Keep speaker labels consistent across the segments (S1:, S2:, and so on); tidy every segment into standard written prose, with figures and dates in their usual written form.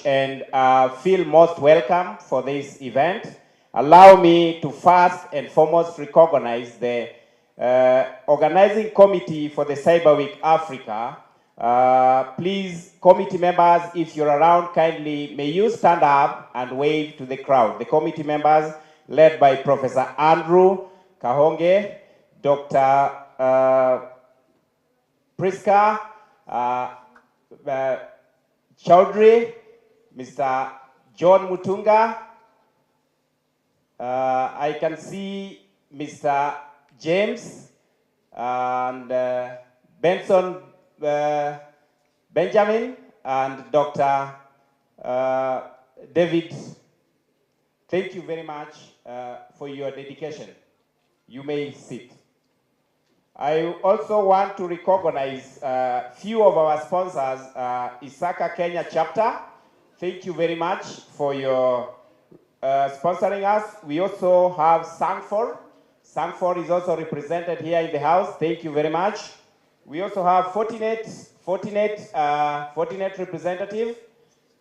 S1: and feel most welcome for this event. Allow me to first and foremost recognize the organizing committee for the Cyber Week Africa. Please, committee members, if you're around, kindly may you stand up and wave to the crowd. The committee members led by Professor Andrew Kahonge, Dr. Priska Chaudhry, Mr. John Mutunga. I can see Mr. James and Benson Benjamin and Dr. David. Thank you very much for your dedication. You may sit. I also want to recognize a few of our sponsors, Isaka Kenya chapter. Thank you very much for your sponsoring us. We also have Sanford. Sanford is also represented here in the house. Thank you very much. We also have Fortinet representative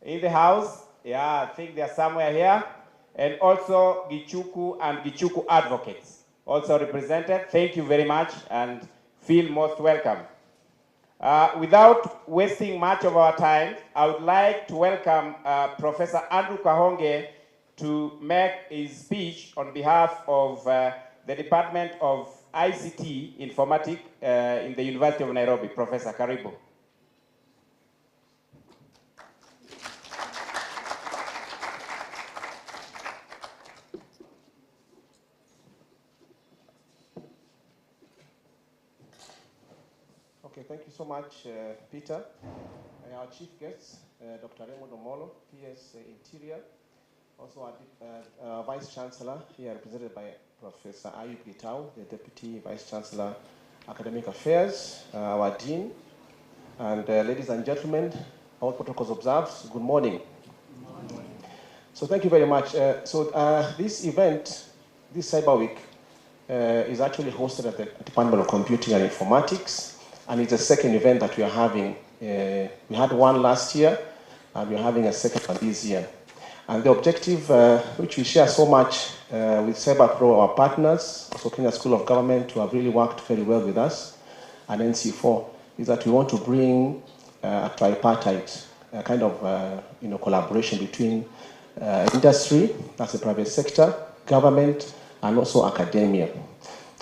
S1: in the house. Yeah, I think they're somewhere here. And also Gichuku and Gichuku Advocates also represented. Thank you very much and feel most welcome. Without wasting much of our time, I would like to welcome Professor Andrew Kahonge to make his speech on behalf of the Department of ICT Informatics in the University of Nairobi. Professor, karibu.
S2: Okay, thank you so much, Peter. Our chief guests, Dr. Raymond Omollo, PS Interior, also our Vice Chancellor, here represented by Professor Ayub Gitau, the Deputy Vice Chancellor, Academic Affairs, our Dean, and ladies and gentlemen, all protocols observed, good morning. Good morning. So thank you very much. This event, this Cyber Week, is actually hosted at the Department of Computing and Informatics, and it's the second event that we are having. We had one last year, and we're having a second one this year. And the objective, which we share so much with CyberPro, our partners, also Kenya School of Government, who have really worked very well with us, and NC4, is that we want to bring a tripartite kind of collaboration between industry, that's the private sector, government, and also academia.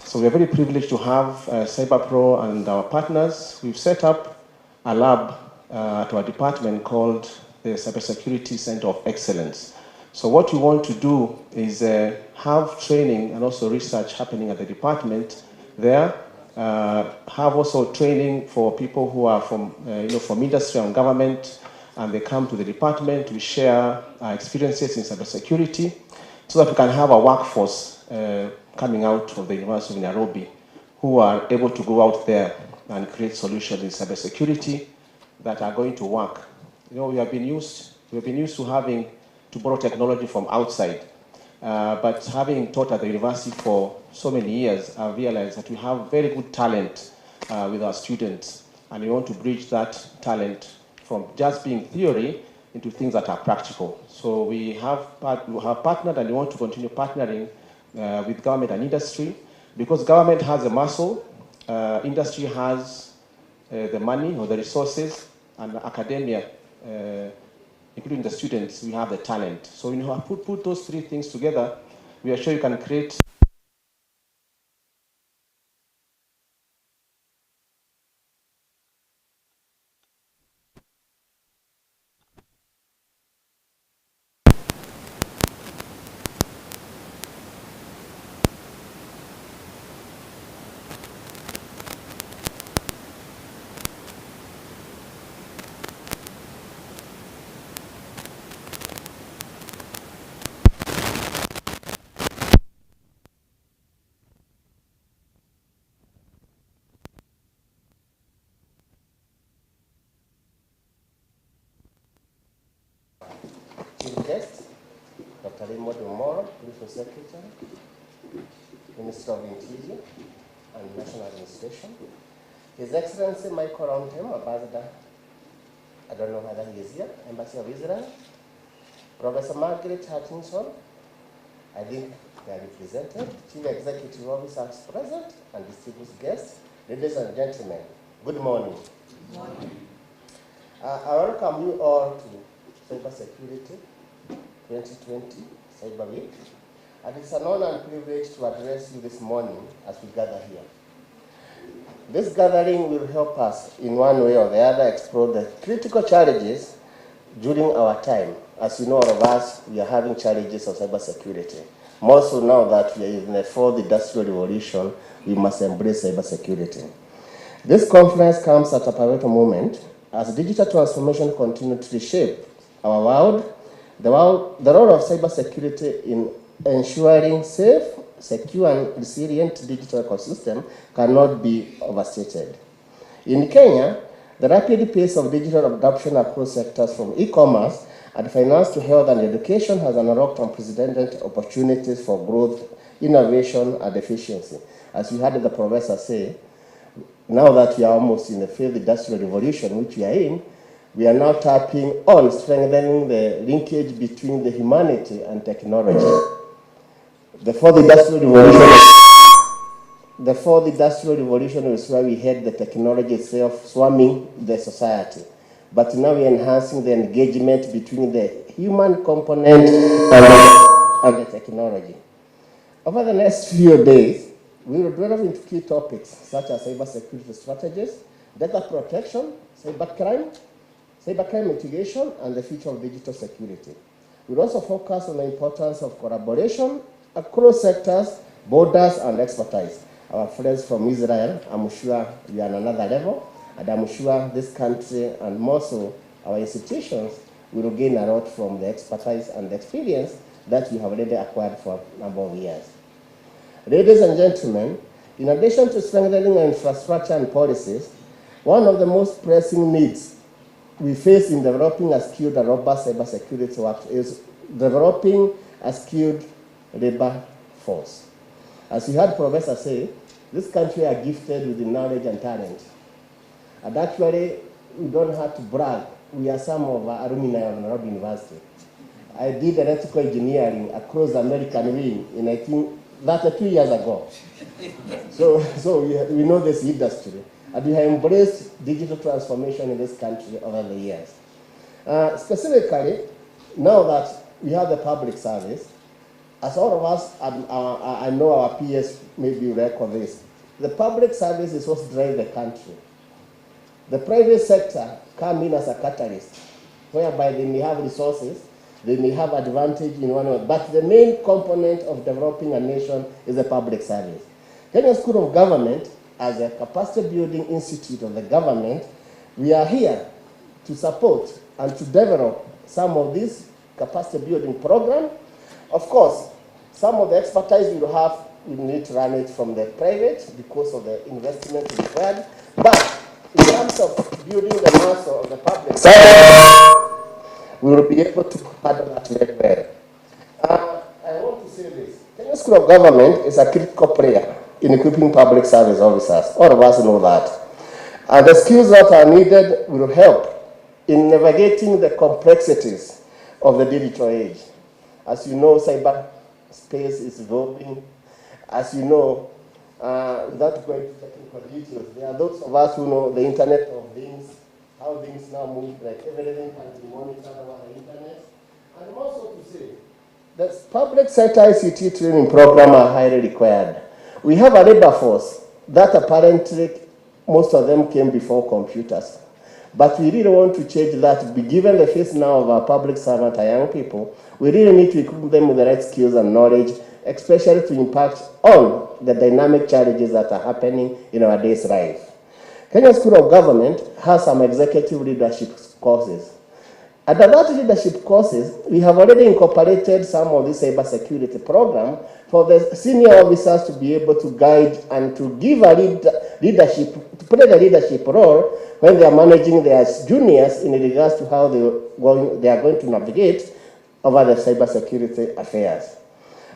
S2: So we're very privileged to have CyberPro and our partners. We've set up a lab at our department called the Cybersecurity Center of Excellence. So what we want to do is have training and also research happening at the department there. Have also training for people who are from industry and government, and they come to the department to share experiences in cybersecurity, so that we can have a workforce coming out of the University of Nairobi who are able to go out there and create solutions in cybersecurity that are going to work. You know, we have been used to having to borrow technology from outside, but having taught at the university for so many years, I've realized that we have very good talent with our students, and we want to bridge that talent from just being theory into things that are practical. So we have partnered, and we want to continue partnering with government and industry, because government has a muscle, industry has the money or the resources, and academia, including the students, we have the talent. So when you put those three things together, we are sure you can create chief guest, Dr. Raymond Omollo, Principal Secretary, Minister of Interior and National Administration, His Excellency Michael Roundhem, Ambassador
S3: I don't know whether he is here, Embassy of Israel, Professor Margaret Hutchinson, I think they are represented, Chief Executive Officers present, and distinguished guests, ladies and gentlemen, good morning.
S4: Good morning.
S3: I welcome you all to Cyber Security 2020 Cyber Week, and it's an honor and privilege to address you this morning as we gather here. This gathering will help us in one way or the other explore the critical challenges during our time. As you know, all of us, we are having challenges of cybersecurity. More so now that we are in the fourth industrial revolution, we must embrace cybersecurity. This conference comes at a pivotal moment as digital transformation continues to reshape our world. The role of cybersecurity in ensuring safe, secure, and resilient digital ecosystem cannot be overstated. In Kenya, the rapid pace of digital adoption across sectors from e-commerce and finance to health and education has unlocked unprecedented opportunities for growth, innovation, and efficiency. As you heard the professor say, now that we are almost in the fifth industrial revolution, which we are in, we are now tapping on strengthening the linkage between the humanity and technology. The fourth industrial revolution is where we had the technology itself swarming the society. But now we are enhancing the engagement between the human component and the technology. Over the next few days, we will delve into key topics such as cybersecurity strategies, data protection, cybercrime mitigation, and the future of digital security. We'll also focus on the importance of collaboration across sectors, borders, and expertise. Our friends from Israel, I'm sure we are on another level, and I'm sure this country and more so our institutions will gain a lot from the expertise and the experience that we have already acquired for a number of years. Ladies and gentlemen, in addition to strengthening our infrastructure and policies, one of the most pressing needs we face in developing a skilled and robust cybersecurity work is developing a skilled labor force. As you heard Professor say, this country are gifted with the knowledge and talent. And actually, we don't have to brag. We are some of our alumni of Nairobi University. I did electrical engineering across the American wing in, I think, 32 years ago. So we know this industry. And we have embraced digital transformation in this country over the years. Specifically, now that we have the public service, as all of us, I know our peers maybe record this, the public service is what drives the country. The private sector come in as a catalyst, whereby they may have resources, they may have advantage in one way, but the main component of developing a nation is the public service. Kenya School of Government, as a capacity building institute of the government, we are here to support and to develop some of these capacity building programs. Of course, some of the expertise we will have, we need to run it from the private because of the investment required. But in terms of building the muscle of the public sector, we will be able to handle that very well. I want to say this. Kenya School of Government is a critical player in equipping public service officers. All of us know that. And the skills that are needed will help in navigating the complexities of the digital age. As you know, cyberspace is evolving. As you know, without going to technical details, there are those of us who know the Internet of Things, how things now move, like everything can be monitored over the Internet. And also to say, the public sector ICT training program are highly required. We have a labor force that apparently most of them came before computers. But we really want to change that. Given the face now of our public servant, our young people, we really need to equip them with the right skills and knowledge, especially to impact on the dynamic challenges that are happening in our day's life. Kenya School of Government has some executive leadership courses. Under that leadership courses, we have already incorporated some of this cybersecurity program for the senior officers to be able to guide and to give a leadership, to play the leadership role when they are managing their juniors in regards to how they are going to navigate over the cybersecurity affairs.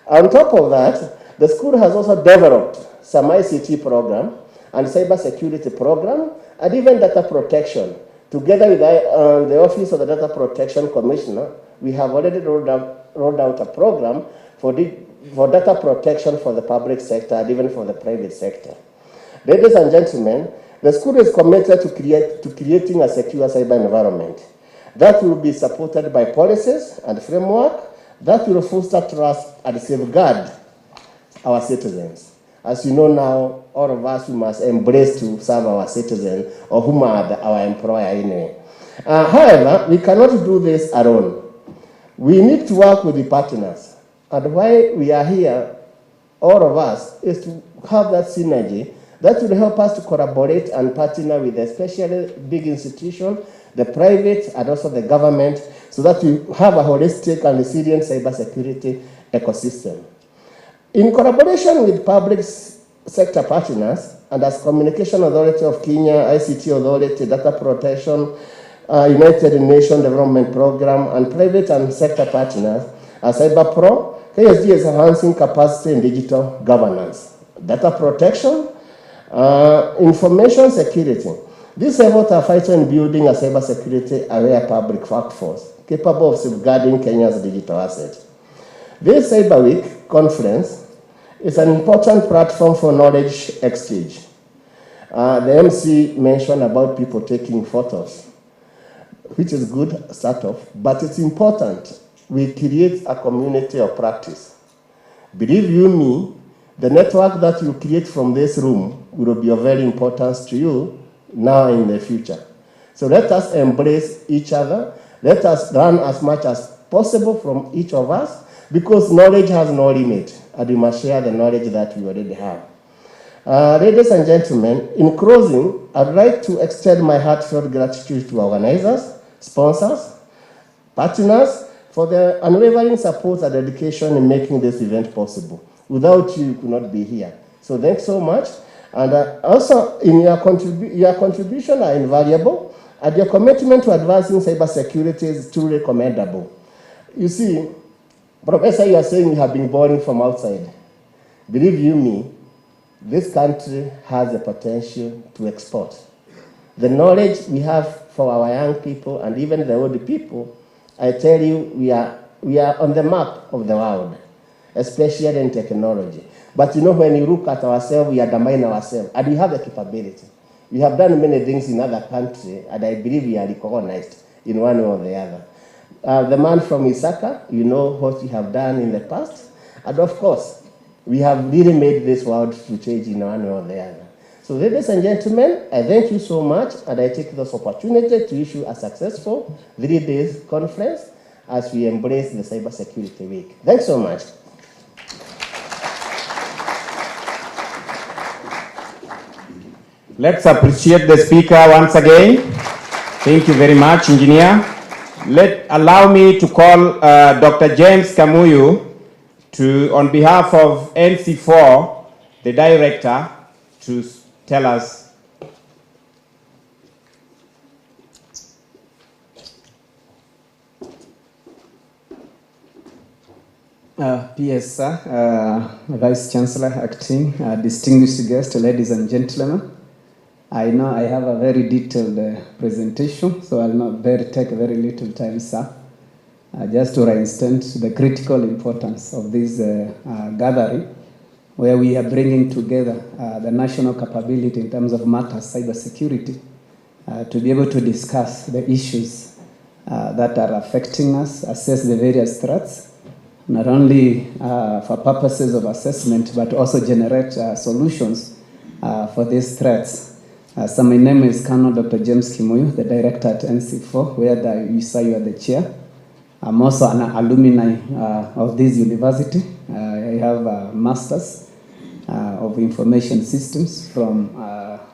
S3: On top of that, the school has also developed some ICT program and cybersecurity program and even data protection Together with the Office of the Data Protection Commissioner, we have already rolled out a program for data protection for the public sector and even for the private sector. Ladies and gentlemen, the school is committed to creating a secure cyber environment that will be supported by policies and framework that will foster trust and safeguard our citizens. As you know now, all of us, we must embrace to serve our citizens, or whom are our employer anyway. However, we cannot do this alone. We need to work with the partners. And why we are here, all of us, is to have that synergy that will help us to collaborate and partner with especially big institutions, the private and also the government, so that we have a holistic and resilient cybersecurity ecosystem. In collaboration with public sector partners, and as Communication Authority of Kenya, ICT Authority, Data Protection, United Nations Development Program, and private and sector partners, as CyberPro, KSD is enhancing capacity in digital governance, data protection, information security. These efforts are vital in building a cybersecurity-aware public workforce capable of safeguarding Kenya's digital assets. This Cyber Week conference is an important platform for knowledge exchange. The MC mentioned about people taking photos, which is good start off, but it's important we create a community of practice. Believe you me, the network that you create from this room will be of very importance to you now and in the future. So let us embrace each other. Let us learn as much as possible from each of us, because knowledge has no limit, and we must share the knowledge that we already have. Ladies and gentlemen, in closing, I'd like to extend my heartfelt gratitude to organizers, sponsors, partners, for their unwavering support and dedication in making this event possible. Without you, we could not be here. So thanks so much. And also, in your contribution are invaluable, and your commitment to advancing cybersecurity is truly commendable. You see, Professor, you are saying you have been born from outside. Believe you me, this country has the potential to export. The knowledge we have for our young people and even the older people, I tell you, we are on the map of the world, especially in technology. But you know, when you look at ourselves, we undermine ourselves, and we have the capability. We have done many things in other countries, and I believe we are recognized in one way or the other. The man from Isaka, you know what we have done in the past, and of course, we have really made this world to change in one way or the other. So ladies and gentlemen, I thank you so much, and I take this opportunity to issue a successful 3 days conference as we embrace the Cybersecurity Week. Thanks so much.
S1: Let's appreciate the speaker once again. Thank you very much, engineer. Allow me to call Dr. James Kamuyu to, on behalf of NC4, the director, to tell us.
S4: PS, Vice Chancellor acting, distinguished guests, ladies and gentlemen. I know I have a very detailed presentation, so I'll not take very little time, sir. Just to reinstate the critical importance of this gathering, where we are bringing together the national capability in terms of matters cybersecurity to be able to discuss the issues that are affecting us, assess the various threats, not only for purposes of assessment, but also generate solutions for these threats. So my name is Colonel Dr. James Kimuyu, the director at NC4, where you say you are the chair. I'm also an alumni of this university. I have a master's of information systems from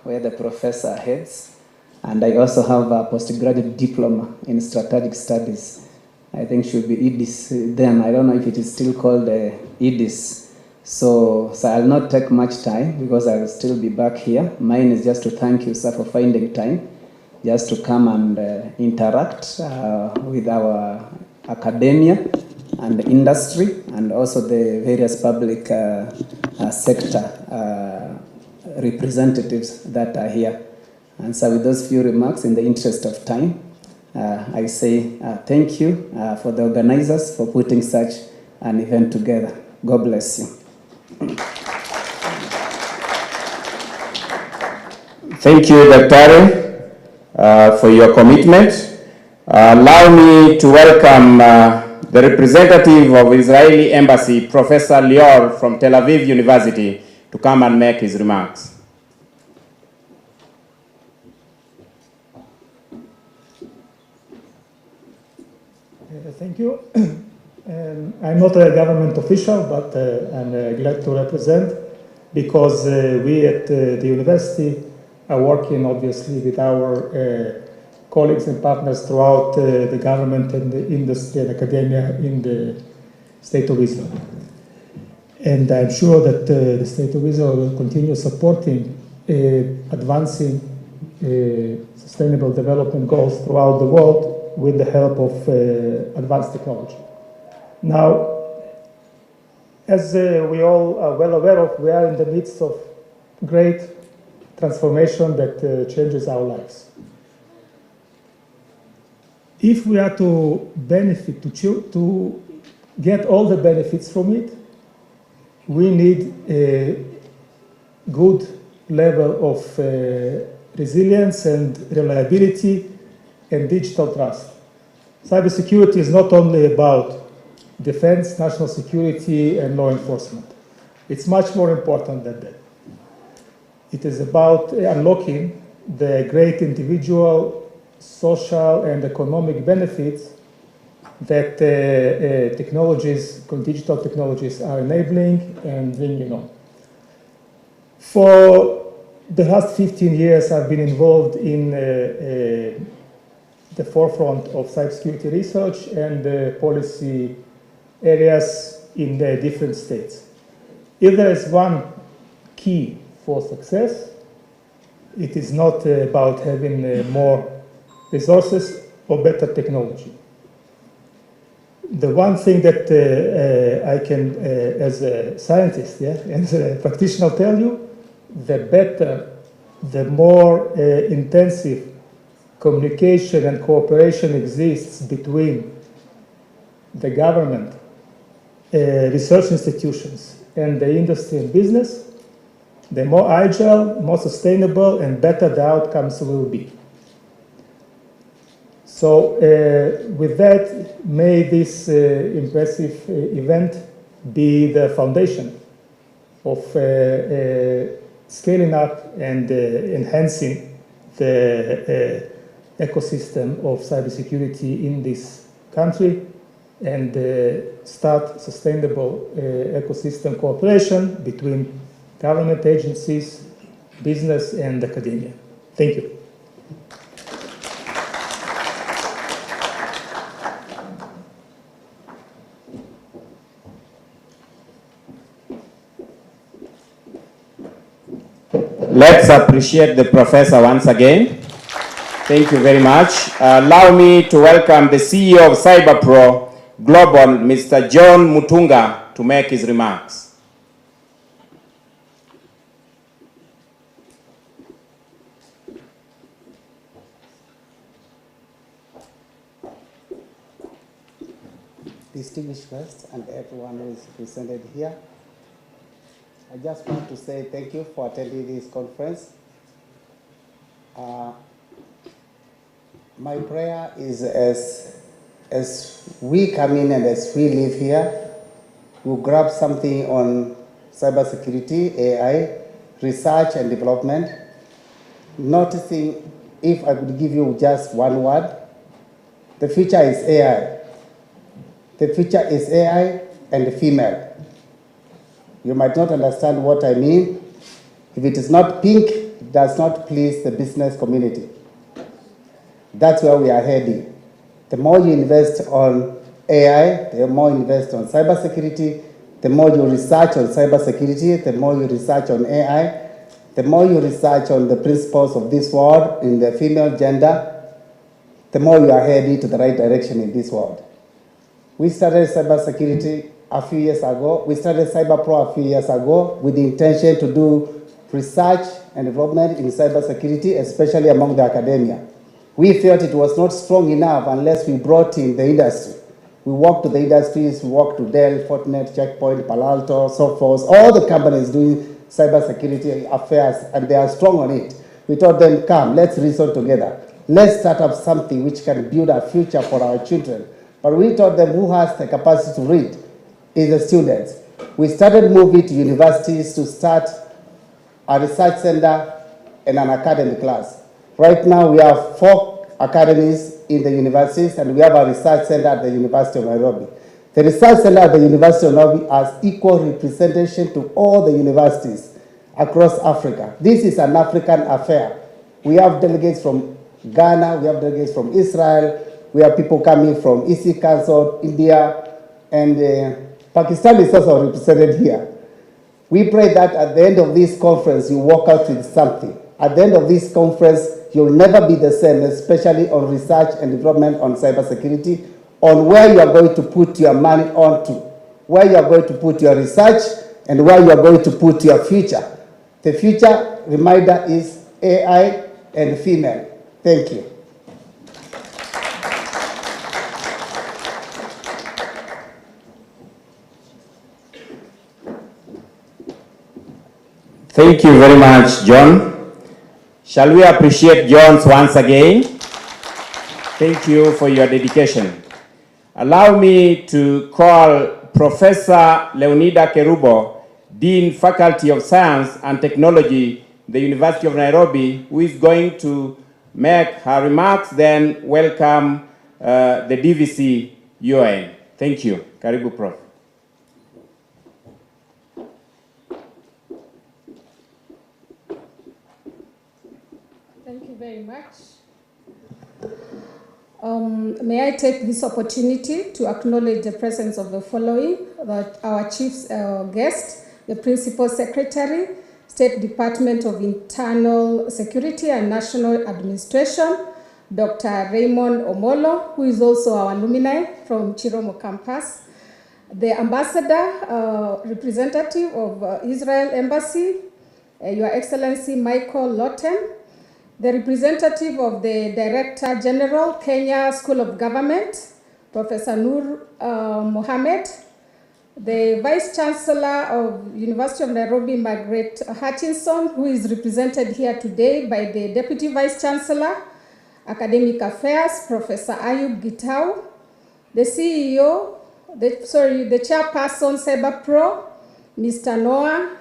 S4: where the professor heads. And I also have a postgraduate diploma in strategic studies. I think should be EDIS then. I don't know if it is still called EDIS. So I'll not take much time because I will still be back here. Mine is just to thank you, sir, for finding time just to come and interact with our academia and the industry and also the various public sector representatives that are here. And so with those few remarks, in the interest of time, I say thank you for the organizers for putting such an event together. God bless you.
S1: Thank you, Dr. For your commitment. Allow me to welcome the representative of Israeli Embassy, Professor Lior from Tel Aviv University, to come and make his remarks.
S5: Thank you. I'm not a government official, but I'm glad to represent, because we at the university are working obviously with our colleagues and partners throughout the government and the industry and academia in the State of Israel. And I'm sure that the State of Israel will continue supporting advancing sustainable development goals throughout the world with the help of advanced technology. Now, as we all are well aware of, we are in the midst of great transformation that changes our lives. If we are to benefit, to get all the benefits from it, we need a good level of resilience and reliability and digital trust. Cybersecurity is not only about defense, national security, and law enforcement. It's much more important than that. It is about unlocking the great individual, social, and economic benefits that digital technologies are enabling and bringing on. For the last 15 years, I've been involved in the forefront of cybersecurity research and policy areas in the different states. If there is one key for success, it is not about having more resources or better technology. The one thing that I can, as a scientist, as a practitioner, tell you, the better, the more intensive communication and cooperation exists between the government, research institutions, and the industry and business, the more agile, more sustainable, and better the outcomes will be. So with that, may this impressive event be the foundation of scaling up and enhancing the ecosystem of cybersecurity in this country, and start sustainable ecosystem cooperation between government agencies, business, and academia. Thank you.
S1: Let's appreciate the professor once again. Thank you very much. Allow me to welcome the CEO of CyberPro Global, Mr. John Mutunga, to make his remarks.
S6: Distinguished guests and everyone who is presented here, I just want to say thank you for attending this conference. My prayer is as we come in and as we live here, we'll grab something on cybersecurity, AI, research and development, noticing, if I could give you just one word, the future is AI. The future is AI and female. You might not understand what I mean. If it is not pink, it does not please the business community. That's where we are heading. The more you invest on AI, the more you invest on cybersecurity, the more you research on cybersecurity, the more you research on AI, the more you research on the principles of this world in the female gender, the more you are heading to the right direction in this world. We started cybersecurity a few years ago. We started CyberPro a few years ago with the intention to do research and development in cybersecurity, especially among the academia. We felt it was not strong enough unless we brought in the industry. We worked with the industries, we worked with Dell, Fortinet, Checkpoint, Palo Alto, Sophos, all the companies doing cybersecurity affairs, and they are strong on it. We told them, come, let's reason together. Let's start up something which can build a future for our children. But we told them who has the capacity to read is the students. We started moving to universities to start a research center and an academy class. Right now we have 4 academies in the universities and we have a research center at the University of Nairobi. The research center at the University of Nairobi has equal representation to all the universities across Africa. This is an African affair. We have delegates from Ghana, we have delegates from Israel, we have people coming from EC Council, India, and Pakistan is also represented here. We pray that at the end of this conference, you walk out with something. At the end of this conference, you'll never be the same, especially on research and development on cybersecurity, on where you are going to put your money onto, where you are going to put your research, and where you are going to put your future. The future, reminder, is AI and female. Thank you.
S1: Thank you very much, John. Shall we appreciate John once again? Thank you for your dedication. Allow me to call Professor Leonida Kerubo, Dean, Faculty of Science and Technology, the University of Nairobi, who is going to make her remarks, then welcome the DVC UN. Thank you. Karibu, Prof.
S7: Thank you very much. May I take this opportunity to acknowledge the presence of the following: that our chief guest, the Principal Secretary, State Department of Internal Security and National Administration, Dr. Raymond Omollo, who is also our alumni from Chiromo campus, the Ambassador, representative of Israel Embassy, Your Excellency Michael Lawton, the representative of the Director General, Kenya School of Government, Professor Nur Mohammed, the Vice Chancellor of University of Nairobi, Margaret Hutchinson, who is represented here today by the Deputy Vice Chancellor, Academic Affairs, Professor Ayub Gitau, the CEO, the Chairperson CyberPro, Mr. Noah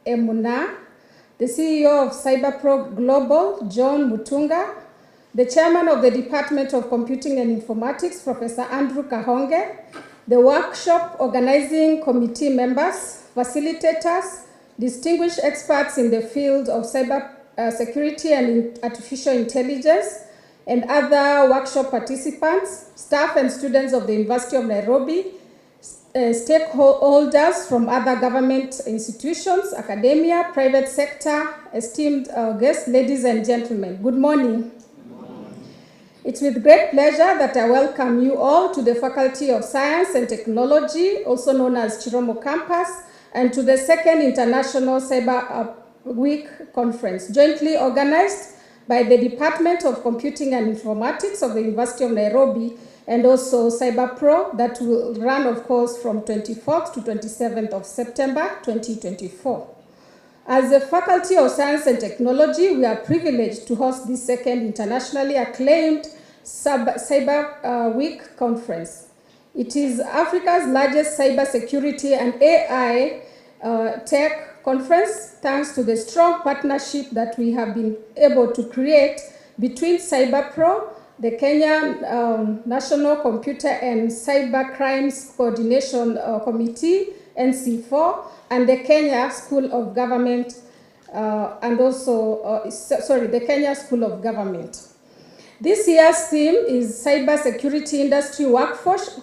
S7: Emuna, the CEO of CyberPro Global, John Mutunga, the Chairman of the Department of Computing and Informatics, Professor Andrew Kahonge, the workshop organizing committee members, facilitators, distinguished experts in the field of cyber security and artificial intelligence, and other workshop participants, staff and students of the University of Nairobi, stakeholders from other government institutions, academia, private sector, esteemed guests, ladies and gentlemen, good morning. It's with great pleasure that I welcome you all to the Faculty of Science and Technology, also known as Chiromo Campus, and to the second International Cyber Week Conference, jointly organized by the Department of Computing and Informatics of the University of Nairobi and also CyberPro, that will run, of course, from 24th to 27th of September 2024. As the Faculty of Science and Technology, we are privileged to host this second internationally acclaimed Cyber Week Conference. It is Africa's largest cybersecurity and AI tech conference, thanks to the strong partnership that we have been able to create between CyberPro, the Kenya National Computer and Cyber Crimes Coordination Committee, NC4, and the Kenya School of Government, the Kenya School of Government. This year's theme is Cyber Security Industry Workforce,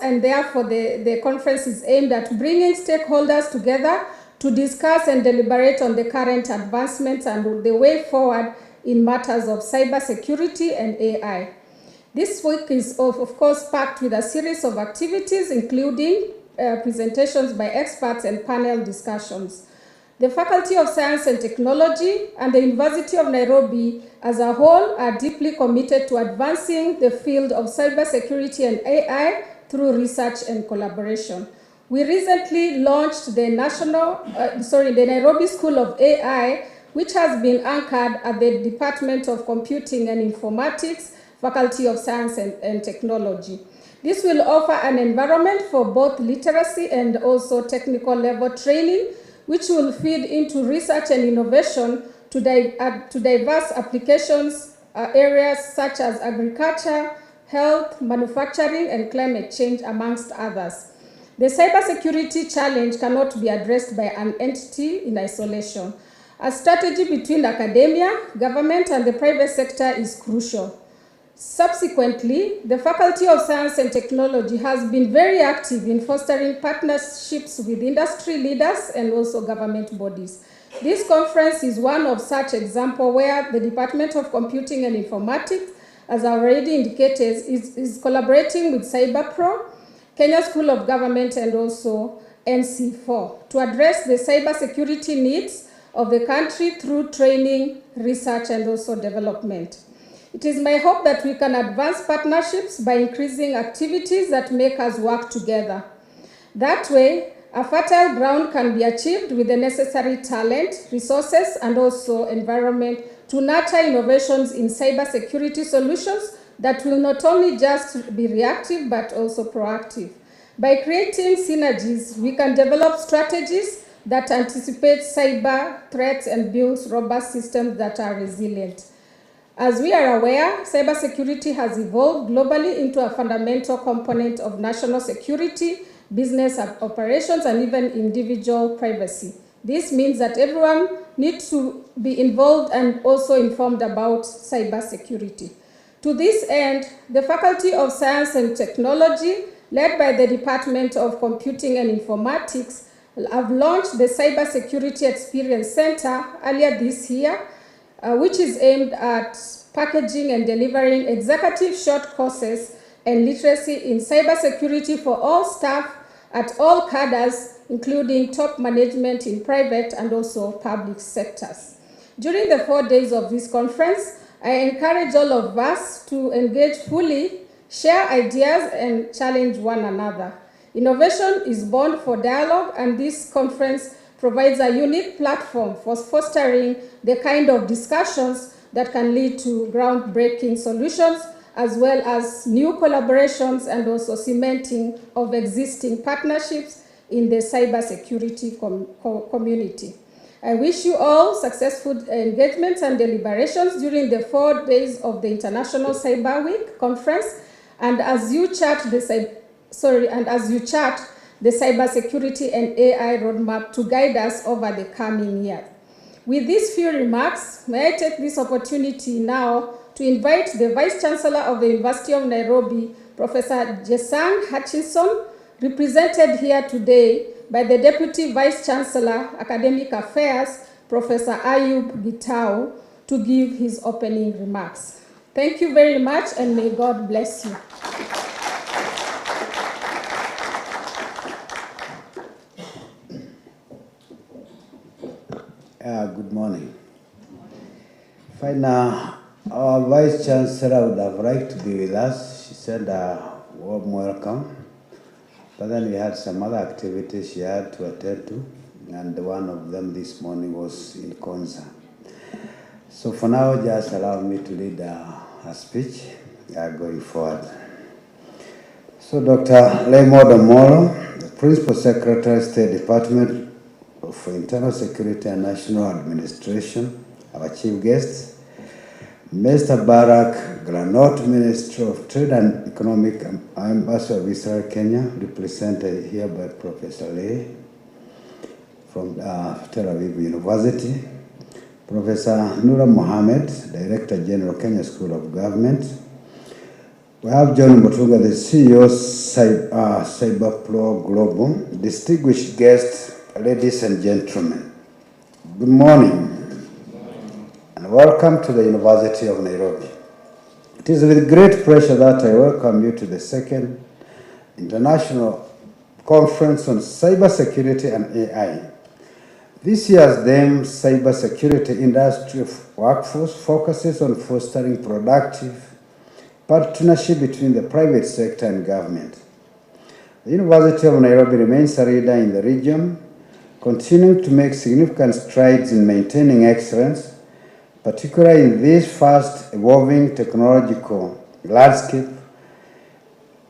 S7: and therefore the conference is aimed at bringing stakeholders together to discuss and deliberate on the current advancements and the way forward in matters of cyber security and AI. This week is, of course, packed with a series of activities, including presentations by experts and panel discussions. The Faculty of Science and Technology and the University of Nairobi as a whole are deeply committed to advancing the field of cybersecurity and AI through research and collaboration. We recently launched the Nairobi School of AI, which has been anchored at the Department of Computing and Informatics, Faculty of Science and Technology. This will offer an environment for both literacy and also technical level training, which will feed into research and innovation to diverse applications areas such as agriculture, health, manufacturing, and climate change, amongst others. The cybersecurity challenge cannot be addressed by an entity in isolation. A strategy between academia, government, and the private sector is crucial. Subsequently, the Faculty of Science and Technology has been very active in fostering partnerships with industry leaders and also government bodies. This conference is one of such examples where the Department of Computing and Informatics, as already indicated, is collaborating with CyberPro, Kenya School of Government, and also NC4 to address the cybersecurity needs of the country through training, research, and also development. It is my hope that we can advance partnerships by increasing activities that make us work together. That way, a fertile ground can be achieved with the necessary talent, resources, and also environment to nurture innovations in cybersecurity solutions that will not only just be reactive but also proactive. By creating synergies, we can develop strategies that anticipate cyber threats and build robust systems that are resilient. As we are aware, cybersecurity has evolved globally into a fundamental component of national security, business operations, and even individual privacy. This means that everyone needs to be involved and also informed about cybersecurity. To this end, the Faculty of Science and Technology, led by the Department of Computing and Informatics, have launched the Cybersecurity Experience Center earlier this year, which is aimed at packaging and delivering executive short courses and literacy in cybersecurity for all staff at all cadres, including top management in private and also public sectors. During the 4 days of this conference, I encourage all of us to engage fully, share ideas, and challenge one another. Innovation is born for dialogue, and this conference provides a unique platform for fostering the kind of discussions that can lead to groundbreaking solutions, as well as new collaborations and also cementing of existing partnerships in the cybersecurity community. I wish you all successful engagements and deliberations during the 4 days of the International Cyber Week conference, and as you chart the cybersecurity and AI roadmap to guide us over the coming year. With these few remarks, may I take this opportunity now to invite the Vice Chancellor of the University of Nairobi, Professor Jesang Hutchinson, represented here today by the Deputy Vice Chancellor, Academic Affairs, Professor Ayub Gitau, to give his opening remarks. Thank you very much, and may God bless you.
S8: Good morning. Fine, our Vice Chancellor would have liked to be with us. She said a warm welcome. But then we had some other activities she had to attend to, and one of them this morning was in Konza. So for now, just allow me to lead her speech going forward. So Dr. Raymond Omollo, the Principal Secretary, State Department for Internal Security and National Administration, our chief guest, Mr. Barak Granot, Minister of Trade and Economic Ambassador of Israel, Kenya, represented here by Professor Lee from Tel Aviv University, Professor Nura Mohammed, Director General, Kenya School of Government. We have John Mutunga, the CEO of CyberPro Global, distinguished guests, ladies and gentlemen. Good morning. And welcome to the University of Nairobi. It is with great pleasure that I welcome you to the second International Conference on Cybersecurity and AI. This year's theme, Cybersecurity Industry Workforce, focuses on fostering productive partnership between the private sector and government. The University of Nairobi remains a leader in the region, continuing to make significant strides in maintaining excellence, particularly in this fast evolving technological landscape.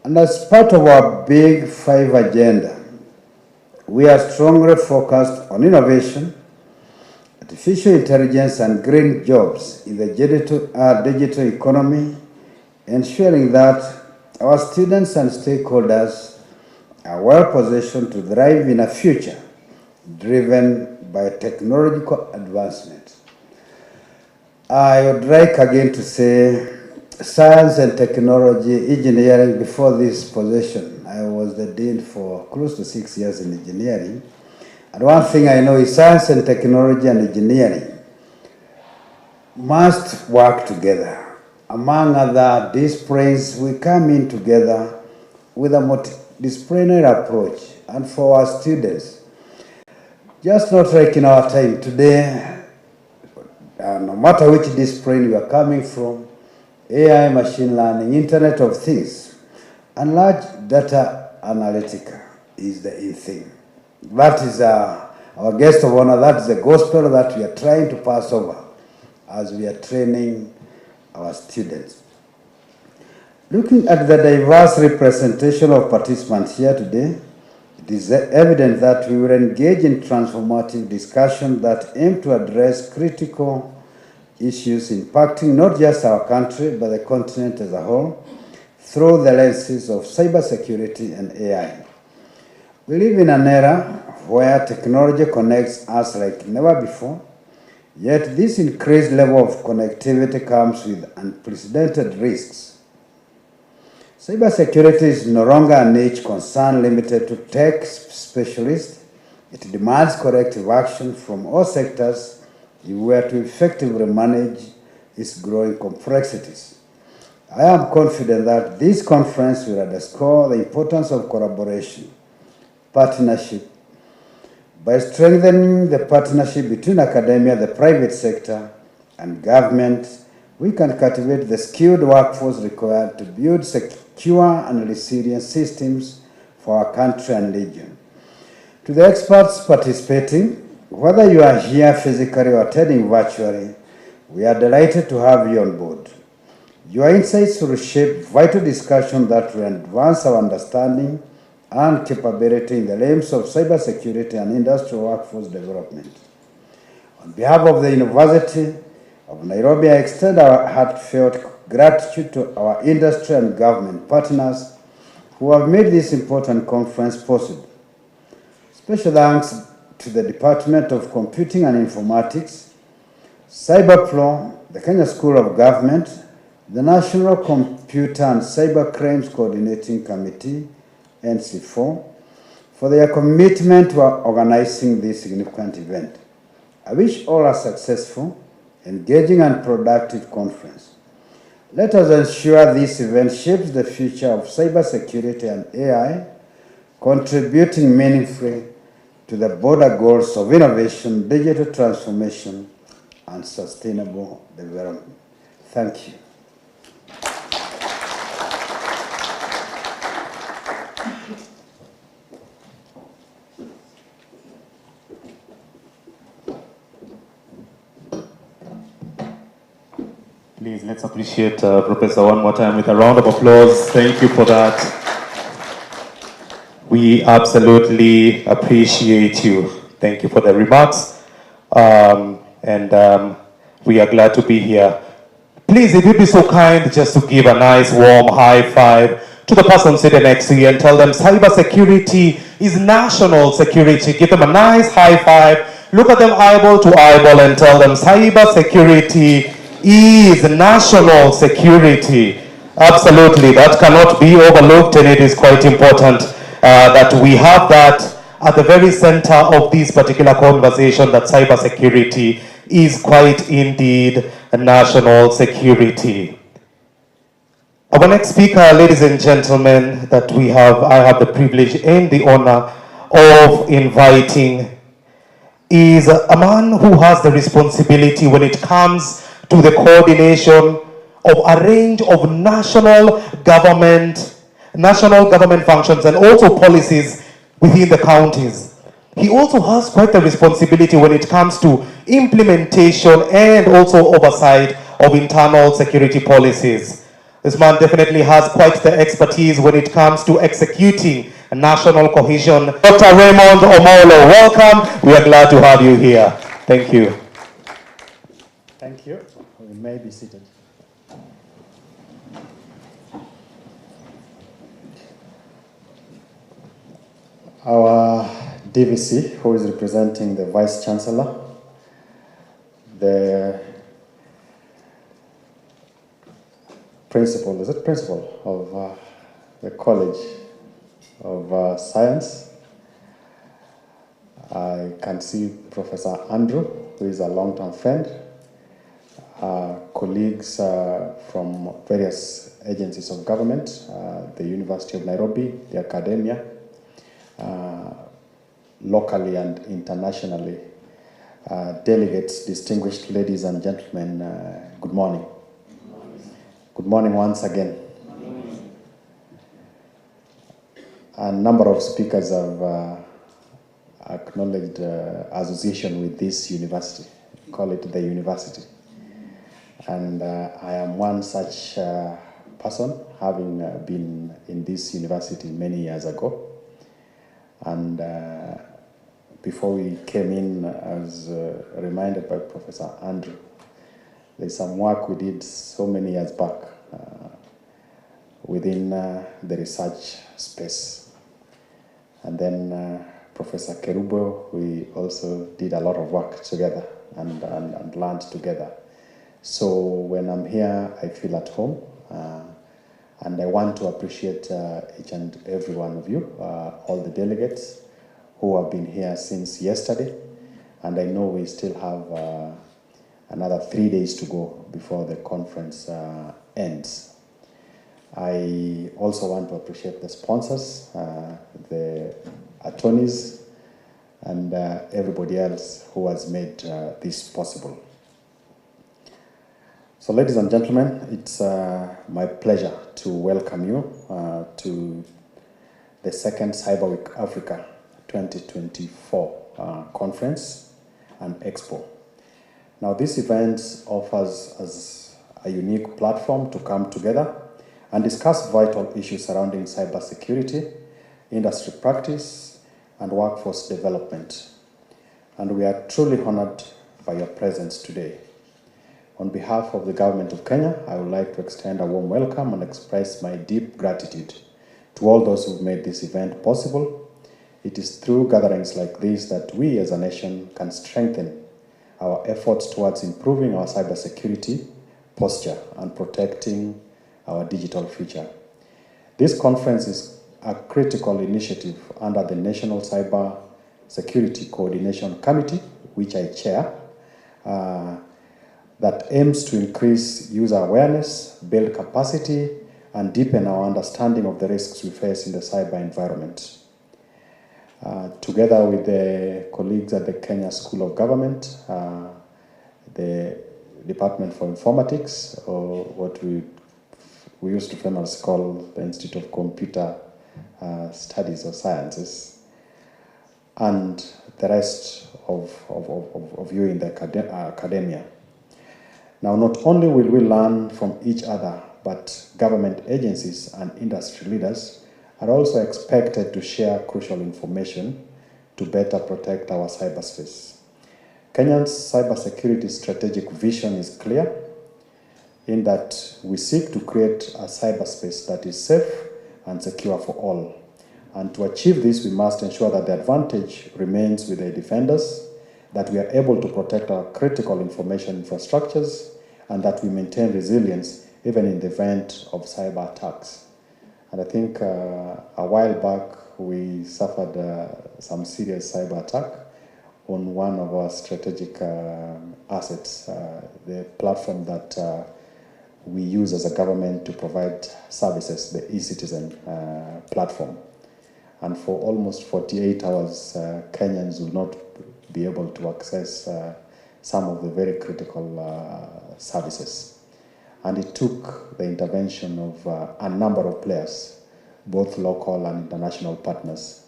S8: And as part of our Big Five agenda, we are strongly focused on innovation, artificial intelligence, and green jobs in the digital economy, ensuring that our students and stakeholders are well positioned to thrive in a future driven by technological advancement. I would like again to say science and technology engineering. Before this position, I was the dean for close to 6 years in engineering. And one thing I know is science and technology and engineering must work together. Among other disciplines, we come in together with a multidisciplinary approach. And for our students, just not like in our time today, no matter which discipline you are coming from, AI, machine learning, Internet of Things, and large data analytica is the in thing. That is our guest of honor. That is the gospel that we are trying to pass over as we are training our students. Looking at the diverse representation of participants here today, it is evident that we will engage in transformative discussions that aim to address critical issues impacting not just our country, but the continent as a whole, through the lenses of cybersecurity and AI. We live in an era where technology connects us like never before, yet this increased level of connectivity comes with unprecedented risks. Cybersecurity is no longer a niche concern limited to tech specialists. It demands corrective action from all sectors if we are to effectively manage its growing complexities. I am confident that this conference will underscore the importance of collaboration, partnership. By strengthening the partnership between academia, the private sector, and government, we can cultivate the skilled workforce required to build secure and resilient systems for our country and region. To the experts participating, whether you are here physically or attending virtually, we are delighted to have you on board. Your insights will shape vital discussion that will advance our understanding and capability in the realms of cybersecurity and industrial workforce development. On behalf of the University of Nairobi, I extend our heartfelt gratitude to our industry and government partners who have made this important conference possible. Special thanks to the Department of Computing and Informatics, Cyberpro, the Kenya School of Government, the National Computer and Cyber Crimes Coordinating Committee, NC4, for their commitment to organizing this significant event. I wish all a successful, engaging, and productive conference. Let us ensure this event shapes the future of cybersecurity and AI, contributing meaningfully to the broader goals of innovation, digital transformation, and sustainable development. Thank you.
S9: Please, let's appreciate Professor one more time with a round of applause. Thank you for that. We absolutely appreciate you. Thank you for the remarks. We are glad to be here. Please, if you'd be so kind just to give a nice warm high five to the person sitting next to you and tell them cybersecurity is national security. Give them a nice high five. Look at them eyeball to eyeball and tell them cybersecurity is national security. Absolutely, that cannot be overlooked, and it is quite important that we have that at the very center of this particular conversation, that cybersecurity is quite indeed a national security. Our next speaker, ladies and gentlemen, that I have the privilege and the honor of inviting is a man who has the responsibility when it comes to the coordination of a range of national government functions and also policies within the counties. He also has quite the responsibility when it comes to implementation and also oversight of internal security policies. This man definitely has quite the expertise when it comes to executing national cohesion. Dr. Raymond Omollo, welcome. We are glad to have you here. Thank you.
S10: Thank you. We may be seated. Our DVC, who is representing the Vice Chancellor, the principal of the College of Science. I can see Professor Andrew, who is a long-term friend, colleagues from various agencies of government, the University of Nairobi, the academia, locally and internationally, delegates, distinguished ladies and gentlemen, good morning. Good morning once again. A number of speakers have acknowledged association with this university, call it the university. And I am one such person, having been in this university many years ago. And before we came in, I was reminded by Professor Andrew, there's some work we did so many years back within the research space. And then Professor Kerubo, we also did a lot of work together and learned together. So when I'm here, I feel at home. And I want to appreciate each and every one of you, all the delegates who have been here since yesterday. And I know we still have another 3 days to go before the conference ends. I also want to appreciate the sponsors, the attorneys, and everybody else who has made this possible. So ladies and gentlemen, it's my pleasure to welcome you to the second Cyber Week Africa 2024 conference and expo. Now this event offers us a unique platform to come together and discuss vital issues surrounding cybersecurity, industry practice, and workforce development. And we are truly honored by your presence today. On behalf of the Government of Kenya, I would like to extend a warm welcome and express my deep gratitude to all those who've made this event possible. It is through gatherings like this that we as a nation can strengthen our efforts towards improving our cybersecurity posture and protecting our digital future. This conference is a critical initiative under the National Cyber Security Coordination Committee, which I chair, that aims to increase user awareness, build capacity, and deepen our understanding of the risks we face in the cyber environment. Together with the colleagues at the Kenya School of Government, the Department for Informatics, or what we used to famously call the Institute of Computer Studies or Sciences, and the rest of you in the academia. Now, not only will we learn from each other, but government agencies and industry leaders are also expected to share crucial information to better protect our cyberspace. Kenya's cybersecurity strategic vision is clear in that we seek to create a cyberspace that is safe and secure for all. And to achieve this, we must ensure that the advantage remains with the defenders, that we are able to protect our critical information infrastructures, and that we maintain resilience even in the event of cyber attacks. And I think a while back we suffered some serious cyber attack on one of our strategic assets, the platform that we use as a government to provide services, the e-citizen platform. And for almost 48 hours, Kenyans will not be able to access some of the very critical services. And it took the intervention of a number of players, both local and international partners,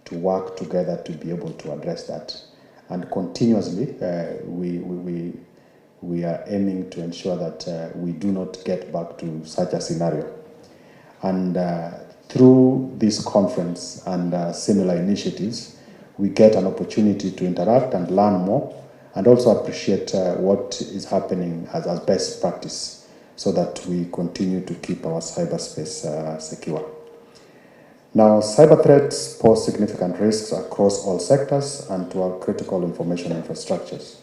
S10: to work together to be able to address that. And continuously, we are aiming to ensure that we do not get back to such a scenario. And through this conference and similar initiatives, we get an opportunity to interact and learn more, and also appreciate what is happening as best practice, so that we continue to keep our cyberspace secure. Now, cyber threats pose significant risks across all sectors and to our critical information infrastructures.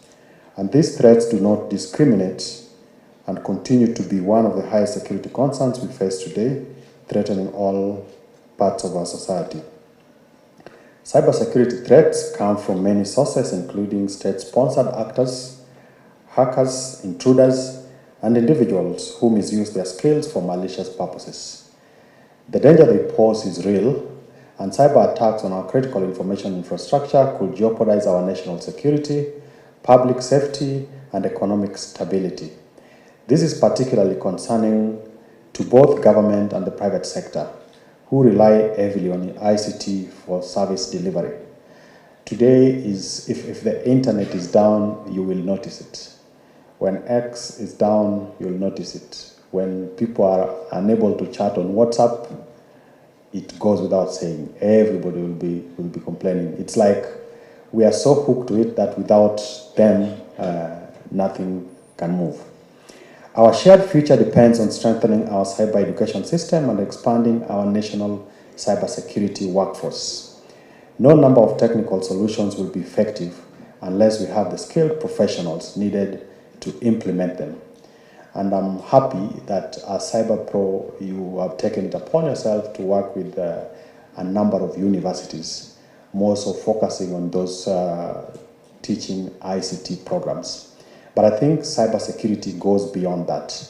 S10: And these threats do not discriminate and continue to be one of the highest security concerns we face today, threatening all parts of our society. Cybersecurity threats come from many sources, including state-sponsored actors, hackers, intruders, and individuals who misuse their skills for malicious purposes. The danger they pose is real, and cyber attacks on our critical information infrastructure could jeopardize our national security, public safety, and economic stability. This is particularly concerning to both government and the private sector, who rely heavily on ICT for service delivery. Today, if the internet is down, you will notice it. When X is down, you'll notice it. When people are unable to chat on WhatsApp, it goes without saying. Everybody will be complaining. It's like we are so hooked to it that without them, nothing can move. Our shared future depends on strengthening our cyber education system and expanding our national cybersecurity workforce. No number of technical solutions will be effective unless we have the skilled professionals needed to implement them. And I'm happy that as Cyber Pro, you have taken it upon yourself to work with a number of universities, more so focusing on those teaching ICT programs. But I think cybersecurity goes beyond that,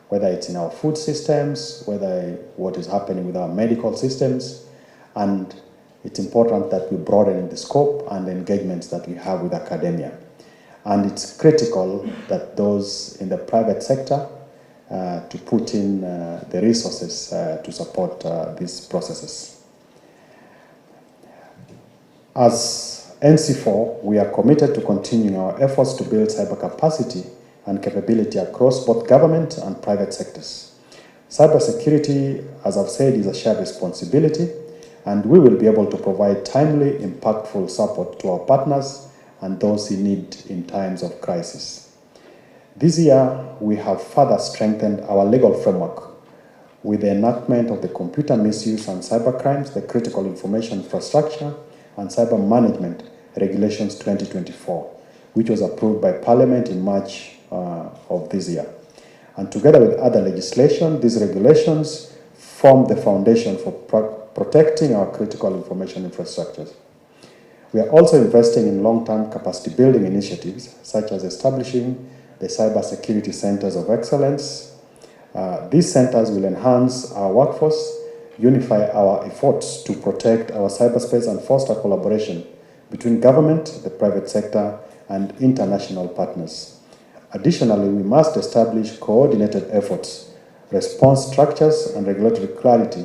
S10: whether it's in our food systems, whether what is happening with our medical systems, and it's important that we broaden the scope and the engagements that we have with academia. And it's critical that those in the private sector to put in the resources to support these processes. As NC4, we are committed to continuing our efforts to build cyber capacity and capability across both government and private sectors. Cybersecurity, as I've said, is a shared responsibility, and we will be able to provide timely, impactful support to our partners and those in need in times of crisis. This year, we have further strengthened our legal framework with the enactment of the Computer Misuse and Cybercrimes, the Critical Information Infrastructure and Cyber Management Regulations 2024, which was approved by Parliament in March of this year. And together with other legislation, these regulations form the foundation for protecting our critical information infrastructures. We are also investing in long-term capacity building initiatives, such as establishing the Cybersecurity Centers of Excellence. These centers will enhance our workforce, unify our efforts to protect our cyberspace, and foster collaboration between government, the private sector, and international partners. Additionally, we must establish coordinated efforts, response structures, and regulatory clarity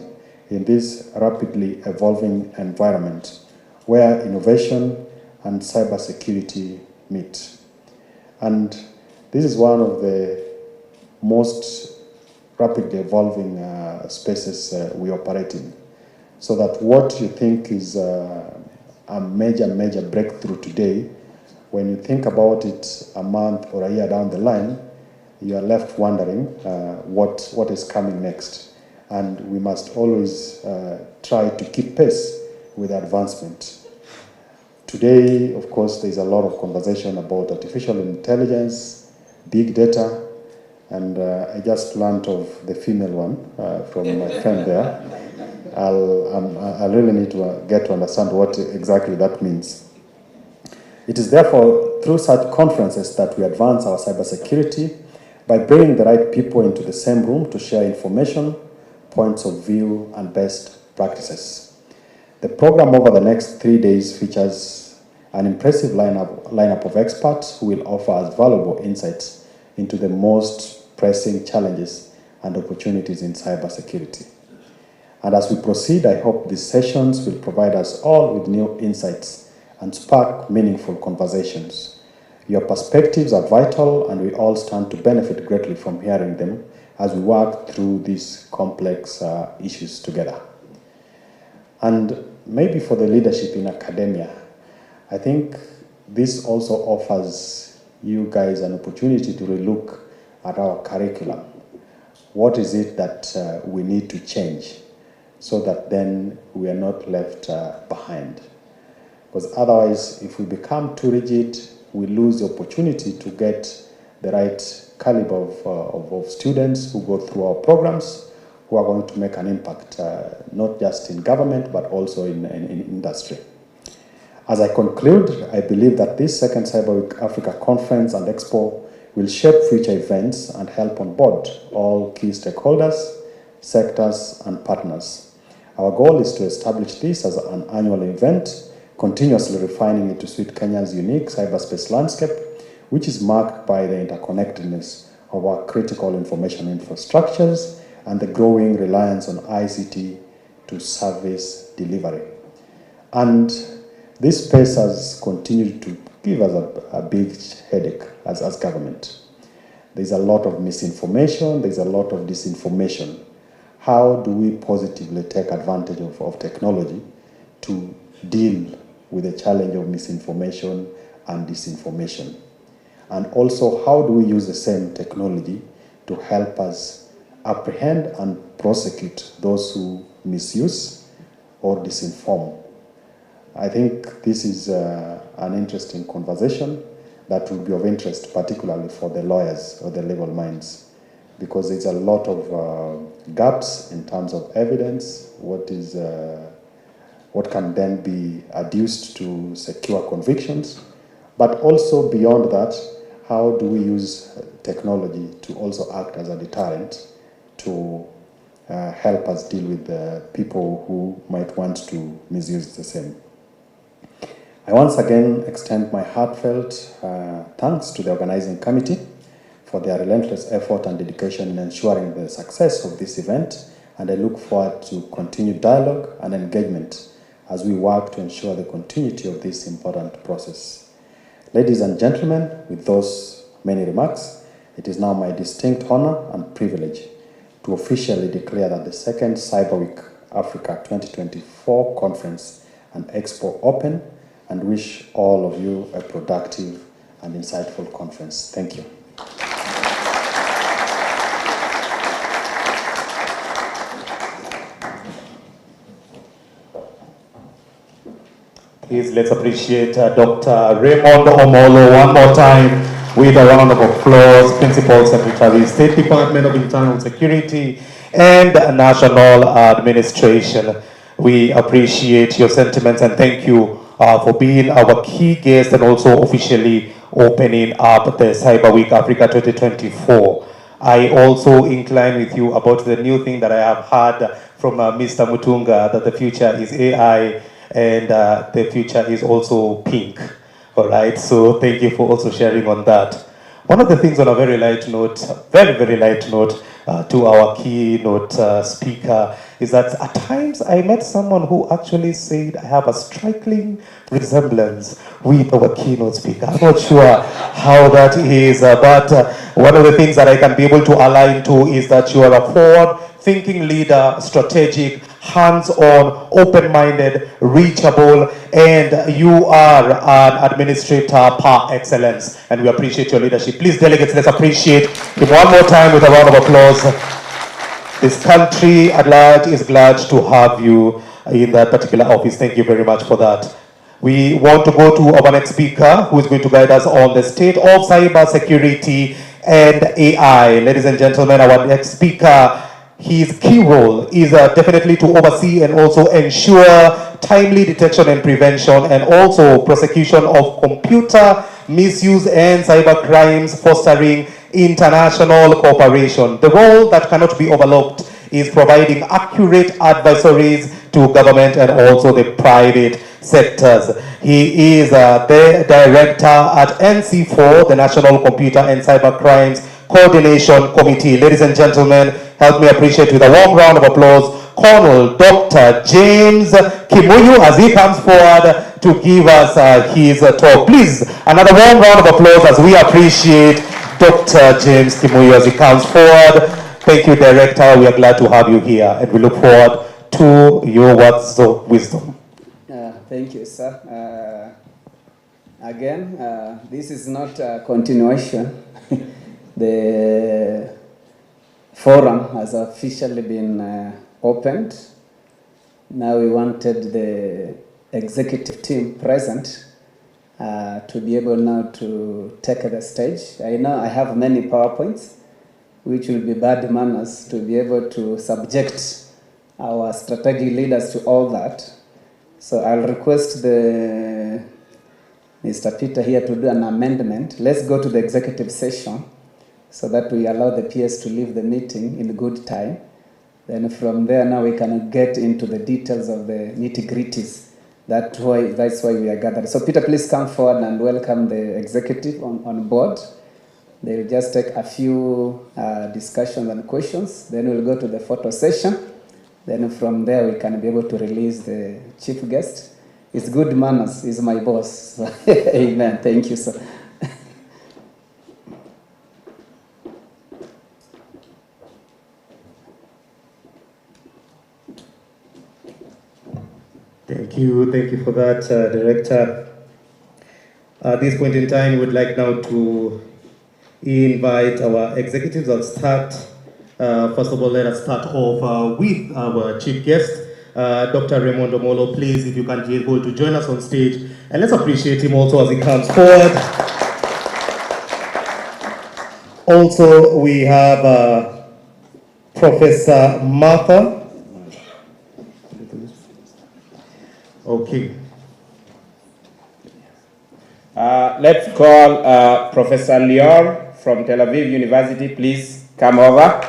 S10: in this rapidly evolving environment, where innovation and cybersecurity meet. And this is one of the most rapidly evolving spaces we operate in. So that what you think is a major breakthrough today, when you think about it a month or a year down the line, you are left wondering what is coming next. And we must always try to keep pace with advancement. Today, of course, there's a lot of conversation about artificial intelligence, big data, and I just learned of the female one from my friend there. I really need to get to understand what exactly that means. It is therefore through such conferences that we advance our cybersecurity by bringing the right people into the same room to share information, points of view, and best practices. The program over the next 3 days features an impressive lineup of experts who will offer us valuable insights into the most pressing challenges and opportunities in cybersecurity. And as we proceed, I hope these sessions will provide us all with new insights and spark meaningful conversations. Your perspectives are vital, and we all stand to benefit greatly from hearing them as we work through these complex issues together. And maybe for the leadership in academia, I think this also offers you guys an opportunity to relook at our curriculum. What is it that we need to change so that then we are not left behind? Because otherwise, if we become too rigid, we lose the opportunity to get the right caliber of students who go through our programs, who are going to make an impact, not just in government, but also in industry. As I conclude, I believe that this second Cyber Week Africa Conference and Expo will shape future events and help on board all key stakeholders, sectors, and partners. Our goal is to establish this as an annual event, continuously refining it to suit Kenya's unique cyberspace landscape, which is marked by the interconnectedness of our critical information infrastructures and the growing reliance on ICT to service delivery. And this space has continued to give us a big headache as government. There's a lot of misinformation, there's a lot of disinformation. How do we positively take advantage of technology to deal with the challenge of misinformation and disinformation? And also, how do we use the same technology to help us apprehend and prosecute those who misuse or disinform? I think this is an interesting conversation that will be of interest, particularly for the lawyers or the legal minds, because there's a lot of gaps in terms of evidence, what can then be adduced to secure convictions, but also beyond that, how do we use technology to also act as a deterrent to help us deal with the people who might want to misuse the same. I once again extend my heartfelt thanks to the organizing committee for their relentless effort and dedication in ensuring the success of this event, and I look forward to continued dialogue and engagement as we work to ensure the continuity of this important process. Ladies and gentlemen, with those many remarks, it is now my distinct honor and privilege to officially declare that the second Cyber Week Africa 2024 Conference and Expo open, and wish all of you a productive and insightful conference. Thank you.
S9: Please let's appreciate Dr. Raymond Omollo one more time with a round of applause, Principal Secretary, State Department of Internal Security and National Administration. We appreciate your sentiments and thank you for being our key guest and also officially opening up the Cyber Week Africa 2024. I also incline with you about the new thing that I have heard from Mr. Mutunga, that the future is AI and the future is also pink. All right, so thank you for also sharing on that. One of the things on a very light note, very light note, to our keynote speaker is that at times I met someone who actually said I have a striking resemblance with our keynote speaker. I'm not sure how that is, but one of the things that I can be able to align to is that you are a forward-thinking leader, strategic, hands-on, open-minded, reachable, and you are an administrator par excellence, and we appreciate your leadership. Please, delegates, let's appreciate him one more time with a round of applause. This country at large is glad to have you in that particular office. Thank you very much for that. We want to go to our next speaker, who is going to guide us on the state of cyber security and AI. Ladies and gentlemen, our next speaker, his key role is definitely to oversee and also ensure timely detection and prevention and also prosecution of computer misuse and cyber crimes, fostering international cooperation. The role that cannot be overlooked is providing accurate advisories to government and also the private sectors. He is the director at NC4, the National Computer and Cyber Crimes Coordination Committee. Ladies and gentlemen, help me appreciate with a warm round of applause Colonel Dr. James Kimuyu as he comes forward to give us his talk. Please, another warm round of applause as we appreciate Dr. James Kimuyu as he comes forward. Thank you, Director. We are glad to have you here and we look forward to your words of wisdom.
S4: Thank you, sir. Again, this is not a continuation. The forum has officially been opened. Now we wanted the executive team present to be able now to take the stage. I know I have many PowerPoints, which will be bad manners to be able to subject our strategic leaders to all that. So I'll request the Mr. Peter here to do an amendment. Let's go to the executive session so that we allow the PS to leave the meeting in good time. Then from there now we can get into the details of the nitty-gritties. That's why we are gathered. So Peter, please come forward and welcome the executive on board. They'll just take a few discussions and questions. Then we'll go to the photo session. Then from there we can be able to release the chief guest. It's good manners. He's my boss. Amen. Thank you, sir.
S9: Thank you for that, Director. At this point in time, we would like now to invite our executives. I'll start. First of all, let us start off with our chief guest, Dr. Raymond Omollo. Please, if you can be able to join us on stage, and let's appreciate him also as he comes forward. Also, we have Professor Martha. Okay.
S1: Let's call Professor Lior from Tel Aviv University. Please come over.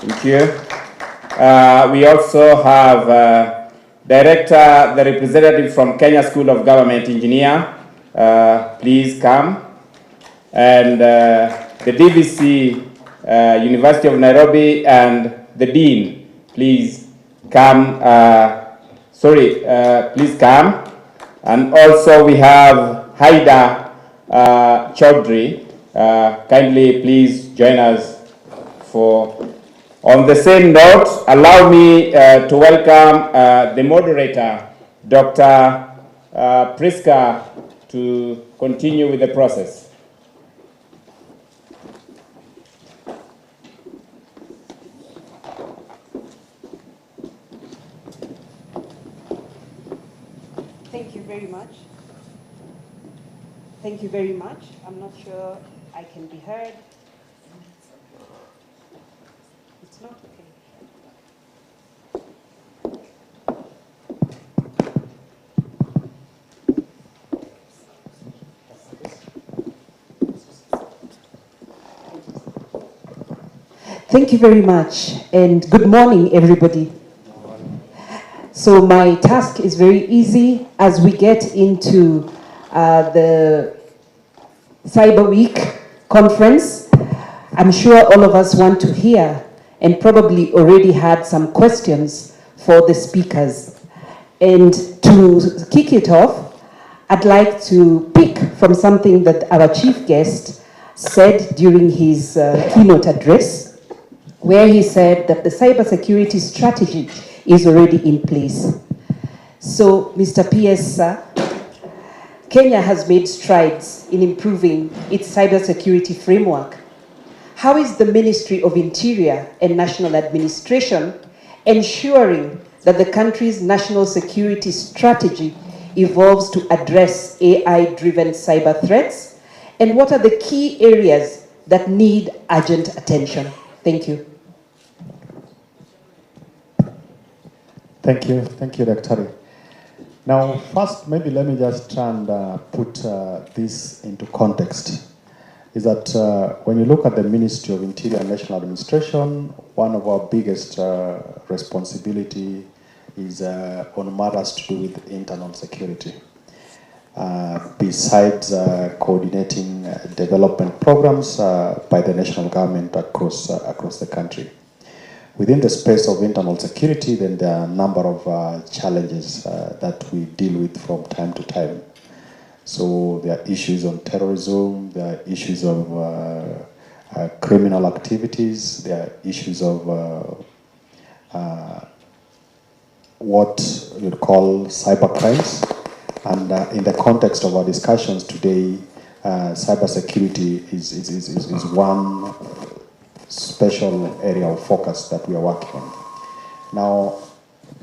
S1: Thank you. We also have Director, the representative from Kenya School of Government Engineer. Please come. And the DVC University of Nairobi and the Dean, please come. Please come. And also we have Haida Chaudhry. Kindly please join us for. On the same note, allow me to welcome the moderator, Dr. Priska, to continue with the process.
S11: Thank you very much. Thank you very much. I'm not sure I can be heard. It's not okay. Thank you very much, and good morning, everybody. So my task is very easy as we get into the Cyber Week conference. I'm sure all of us want to hear and probably already had some questions for the speakers. And to kick it off, I'd like to pick from something that our chief guest said during his keynote address, where he said that the cybersecurity strategy is already in place. So, Mr. PS, Kenya has made strides in improving its cybersecurity framework. How is the Ministry of Interior and National Administration ensuring that the country's national security strategy evolves to address AI-driven cyber threats? And what are the key areas that need urgent attention? Thank you.
S10: Thank you, Dr. Now, first, maybe let me just try and put this into context. Is that when you look at the Ministry of Interior and National Administration, one of our biggest responsibility is on matters to do with internal security. Besides coordinating development programs by the national government across the country. Within the space of internal security, then there are a number of challenges that we deal with from time to time. So there are issues on terrorism, there are issues of criminal activities, there are issues of what you'd call cyber crimes. And in the context of our discussions today, cybersecurity is one special area of focus that we are working on. Now,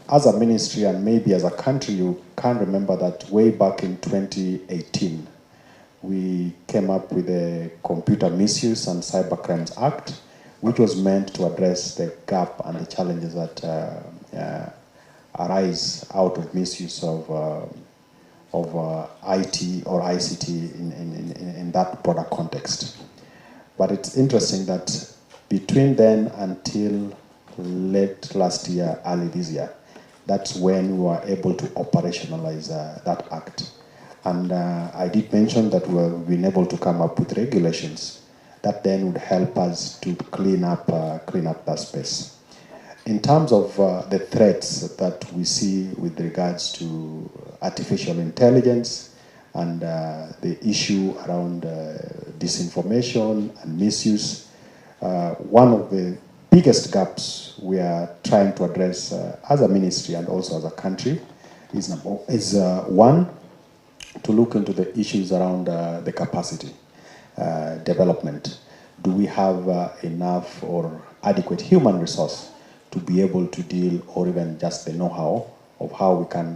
S10: as a ministry and maybe as a country, you can remember that way back in 2018, we came up with the Computer Misuse and Cybercrimes Act, which was meant to address the gap and the challenges that arise out of misuse of IT or ICT in that broader context. But it's interesting that between then until late last year, early this year, that's when we were able to operationalize that act. And I did mention that we've been able to come up with regulations that then would help us to clean up that space. In terms of the threats that we see with regards to artificial intelligence and the issue around disinformation and misuse, one of the biggest gaps we are trying to address as a ministry and also as a country is one, to look into the issues around the capacity development. Do we have enough or adequate human resource to be able to deal, or even just the know-how of how we can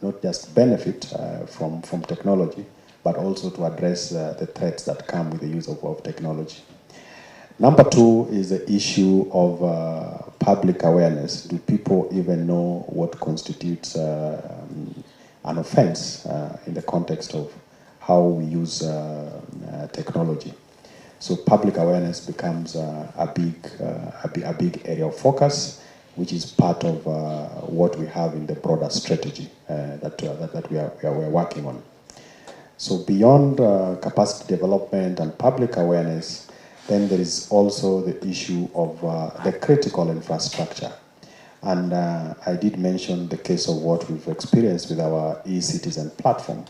S10: not just benefit from technology, but also to address the threats that come with the use of technology. Number two is the issue of public awareness. Do people even know what constitutes an offense in the context of how we use technology? So public awareness becomes a big area of focus, which is part of what we have in the broader strategy that we are working on. So beyond capacity development and public awareness, then there is also the issue of the critical infrastructure. And I did mention the case of what we've experienced with our e-citizen platform.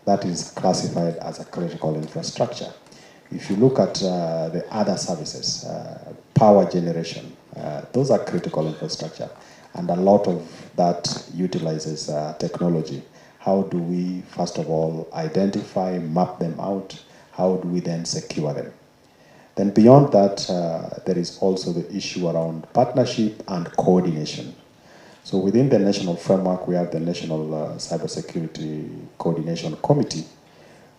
S10: That is classified as a critical infrastructure. If you look at the other services, power generation, those are critical infrastructure. And a lot of that utilizes technology. How do we, first of all, identify, map them out? How do we then secure them? Then beyond that, there is also the issue around partnership and coordination. So within the national framework, we have the National Cybersecurity Coordination Committee,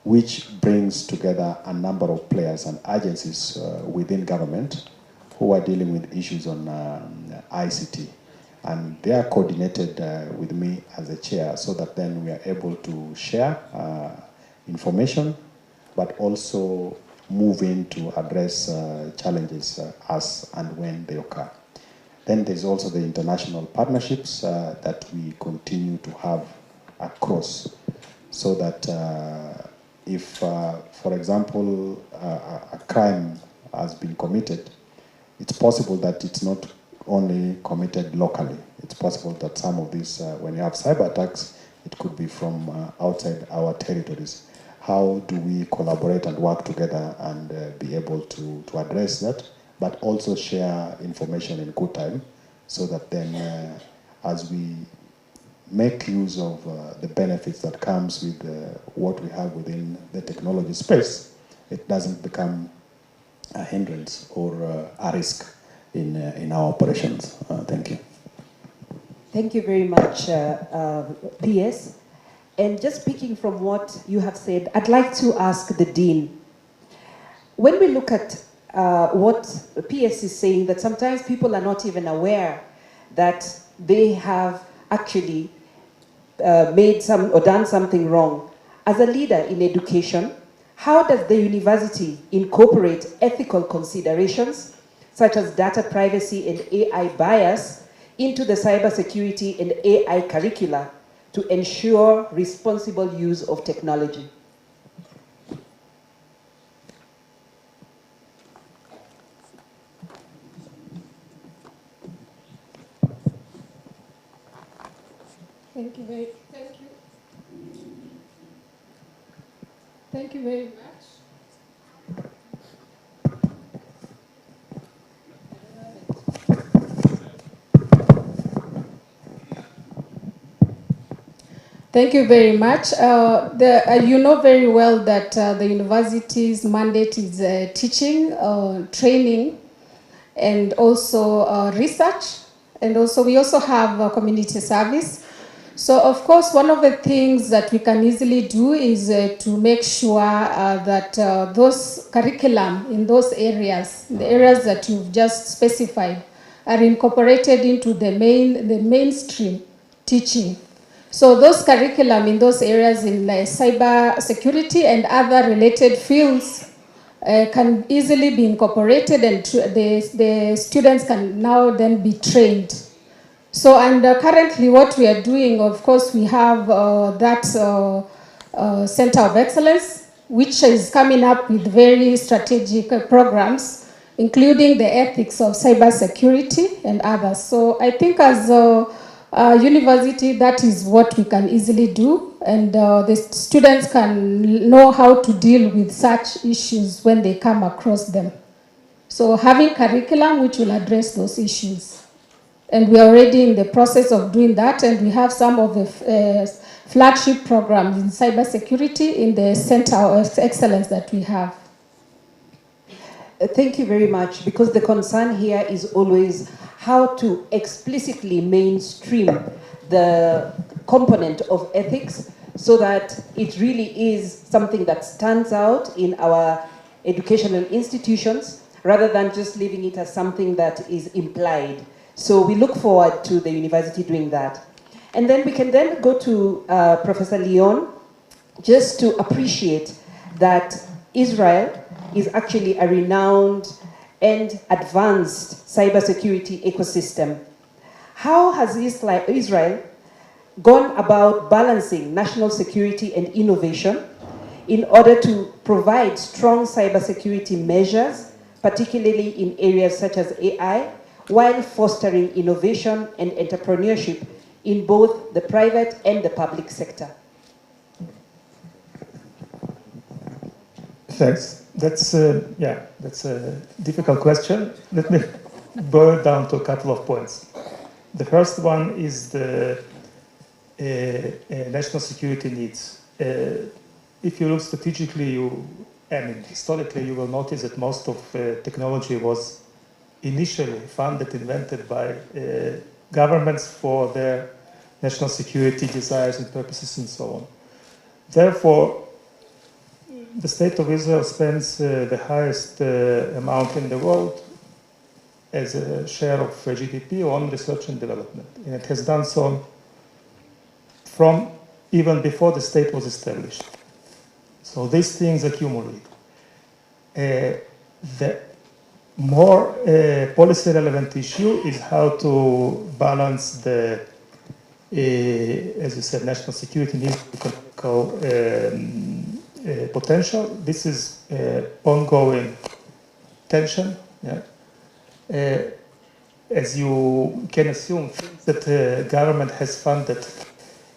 S10: which brings together a number of players and agencies within government who are dealing with issues on ICT. And they are coordinated with me as a chair, so that then we are able to share information, but also move in to address challenges as and when they occur. Then there's also the international partnerships that we continue to have across, so that if, for example, a crime has been committed, it's possible that it's not only committed locally. It's possible that some of these, when you have cyber attacks, it could be from outside our territories. How do we collaborate and work together and be able to address that, but also share information in good time, so that then as we make use of the benefits that comes with what we have within the technology space, it doesn't become a hindrance or a risk in our operations. Thank you.
S11: Thank you very much, PS. And just speaking from what you have said, I'd like to ask the Dean. When we look at what PS is saying, that sometimes people are not even aware that they have actually made some or done something wrong. As a leader in education, how does the university incorporate ethical considerations such as data privacy and AI bias into the cybersecurity and AI curricula to ensure responsible use of technology?
S7: Thank you very much. Thank you very much. You know very well that the university's mandate is teaching, training, and also research, and also we also have community service. So of course, one of the things that we can easily do is to make sure that those curriculum in those areas, the areas that you've just specified, are incorporated into the mainstream teaching. So those curriculum in those areas in cyber security and other related fields can easily be incorporated, and the students can now then be trained. So, and currently what we are doing, of course, we have that Center of Excellence, which is coming up with very strategic programs, including the ethics of cybersecurity and others. So I think as a university, that is what we can easily do, and the students can know how to deal with such issues when they come across them. So having curriculum which will address those issues. And we are already in the process of doing that, and we have some of the flagship programs in cybersecurity in the Center of Excellence that we have.
S11: Thank you very much, because the concern here is always how to explicitly mainstream the component of ethics so that it really is something that stands out in our educational institutions rather than just leaving it as something that is implied. So we look forward to the university doing that. And then we can then go to Professor Leon, just to appreciate that Israel is actually a renowned and advanced cybersecurity ecosystem. How has Israel gone about balancing national security and innovation in order to provide strong cybersecurity measures, particularly in areas such as AI, while fostering innovation and entrepreneurship in both the private and the public sector?
S5: Thanks. That's a difficult question. Let me boil it down to a couple of points. The first one is the national security needs. If you look strategically, historically, you will notice that most of technology was initially funded, invented by governments for their national security desires and purposes and so on. Therefore, the state of Israel spends the highest amount in the world as a share of GDP on research and development. And it has done so from even before the state was established. So these things accumulate. The more policy relevant issue is how to balance the, as you said, national security needs, economical potential. This is ongoing tension. Yeah? As you can assume, things that the government has funded,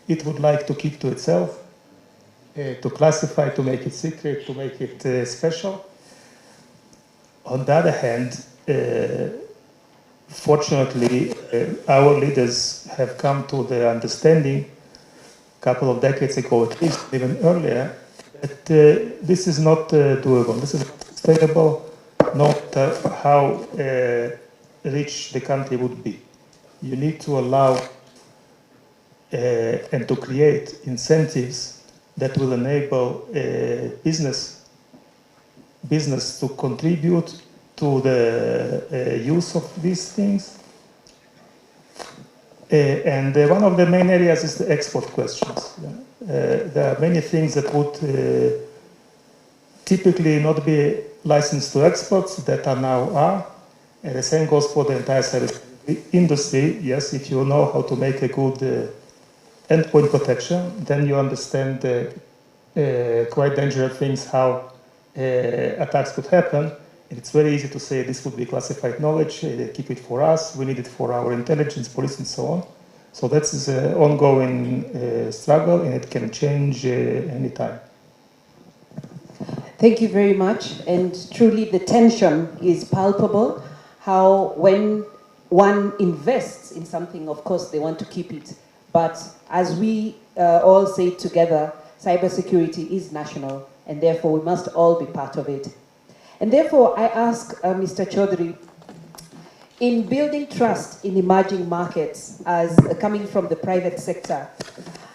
S5: it would like to keep to itself, to classify, to make it secret, to make it special. On the other hand, fortunately, our leaders have come to the understanding a couple of decades ago, at least even earlier, that this is not doable. This is not sustainable, no matter how rich the country would be. You need to allow and to create incentives that will enable business to contribute to the use of these things. And one of the main areas is the export questions. There are many things that would typically not be licensed to exports that are now are. And the same goes for the entire cybersecurity industry, yes, if you know how to make a good endpoint protection, then you understand quite dangerous things, how attacks could happen. And it's very easy to say this would be classified knowledge, keep it for us, we need it for our intelligence, police, and so on. So that's an ongoing struggle, and it can change anytime.
S11: Thank you very much. And truly, the tension is palpable. How when one invests in something, of course, they want to keep it. But as we all say together, cybersecurity is national, and therefore we must all be part of it. And therefore, I ask Mr. Chaudhary, in building trust in emerging markets, as coming from the private sector,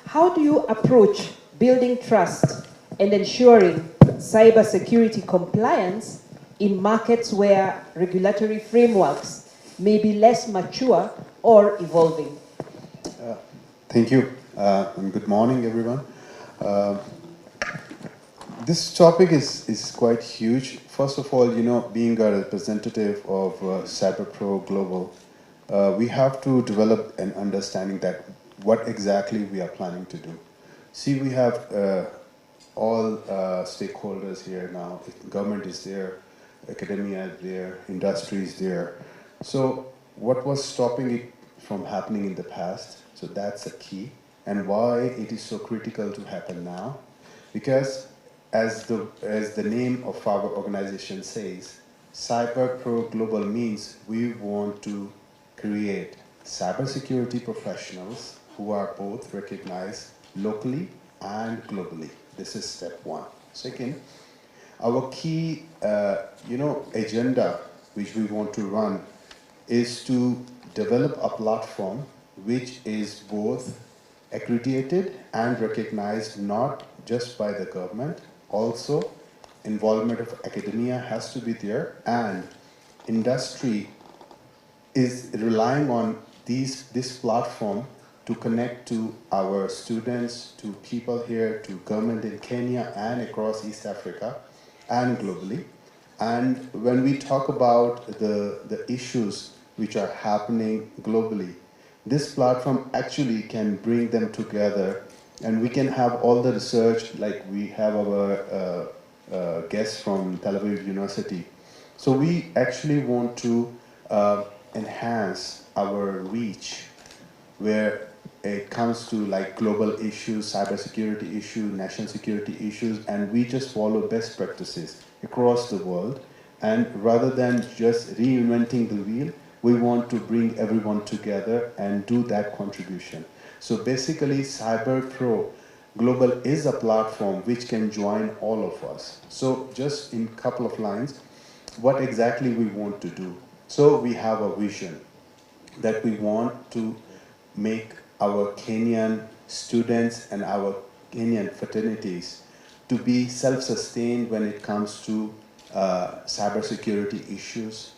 S11: how do you approach building trust and ensuring cybersecurity compliance in markets where regulatory frameworks may be less mature or evolving?
S12: Thank you, and good morning, everyone. This topic is quite huge. First of all, you know, being a representative of CyberPro Global, we have to develop an understanding that what exactly we are planning to do. See, we have all stakeholders here now. Government is there, academia is there, industry is there. So what was stopping it from happening in the past? So that's a key. And why it is so critical to happen now? Because as the name of our organization says, CyberPro Global means we want to create cybersecurity professionals who are both recognized locally and globally. This is step one. Second, our key agenda which we want to run is to develop a platform which is both accredited and recognized not just by the government, also involvement of academia has to be there, and industry is relying on this platform to connect to our students, to people here, to government in Kenya and across East Africa and globally. And when we talk about the issues which are happening globally, this platform actually can bring them together, and we can have all the research, like we have our guests from Tel Aviv University. So we actually want to enhance our reach where it comes to like global issues, cybersecurity issues, national security issues, and we just follow best practices across the world. And rather than just reinventing the wheel, we want to bring everyone together and do that contribution. So basically, CyberPro Global is a platform which can join all of us. So just in a couple of lines, what exactly we want to do. So we have a vision that we want to make our Kenyan students and our Kenyan fraternities to be self-sustained when it comes to cybersecurity issues,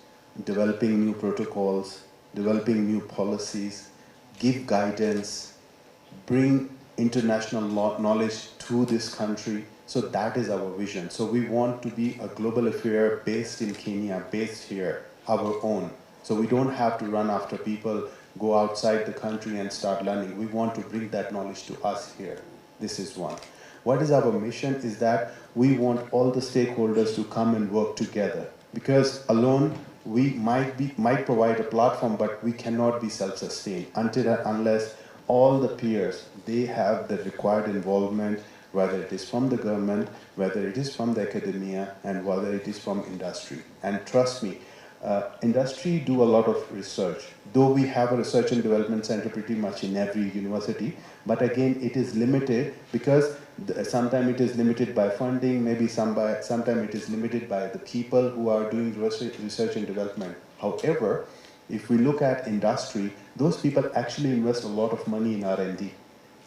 S12: developing new protocols, developing new policies, give guidance, bring international knowledge to this country. So that is our vision. So we want to be a global affair based in Kenya, based here, our own. So we don't have to run after people, go outside the country and start learning. We want to bring that knowledge to us here. This is one. What is our mission is that we want all the stakeholders to come and work together, because alone we might provide a platform, but we cannot be self-sustained unless all the peers, they have the required involvement, whether it is from the government, whether it is from the academia, and whether it is from industry. And trust me, industry do a lot of research, though we have a research and development center pretty much in every university, but again it is limited because sometimes it is limited by funding, maybe sometimes it is limited by the people who are doing research and development. However, if we look at industry, those people actually invest a lot of money in R&D.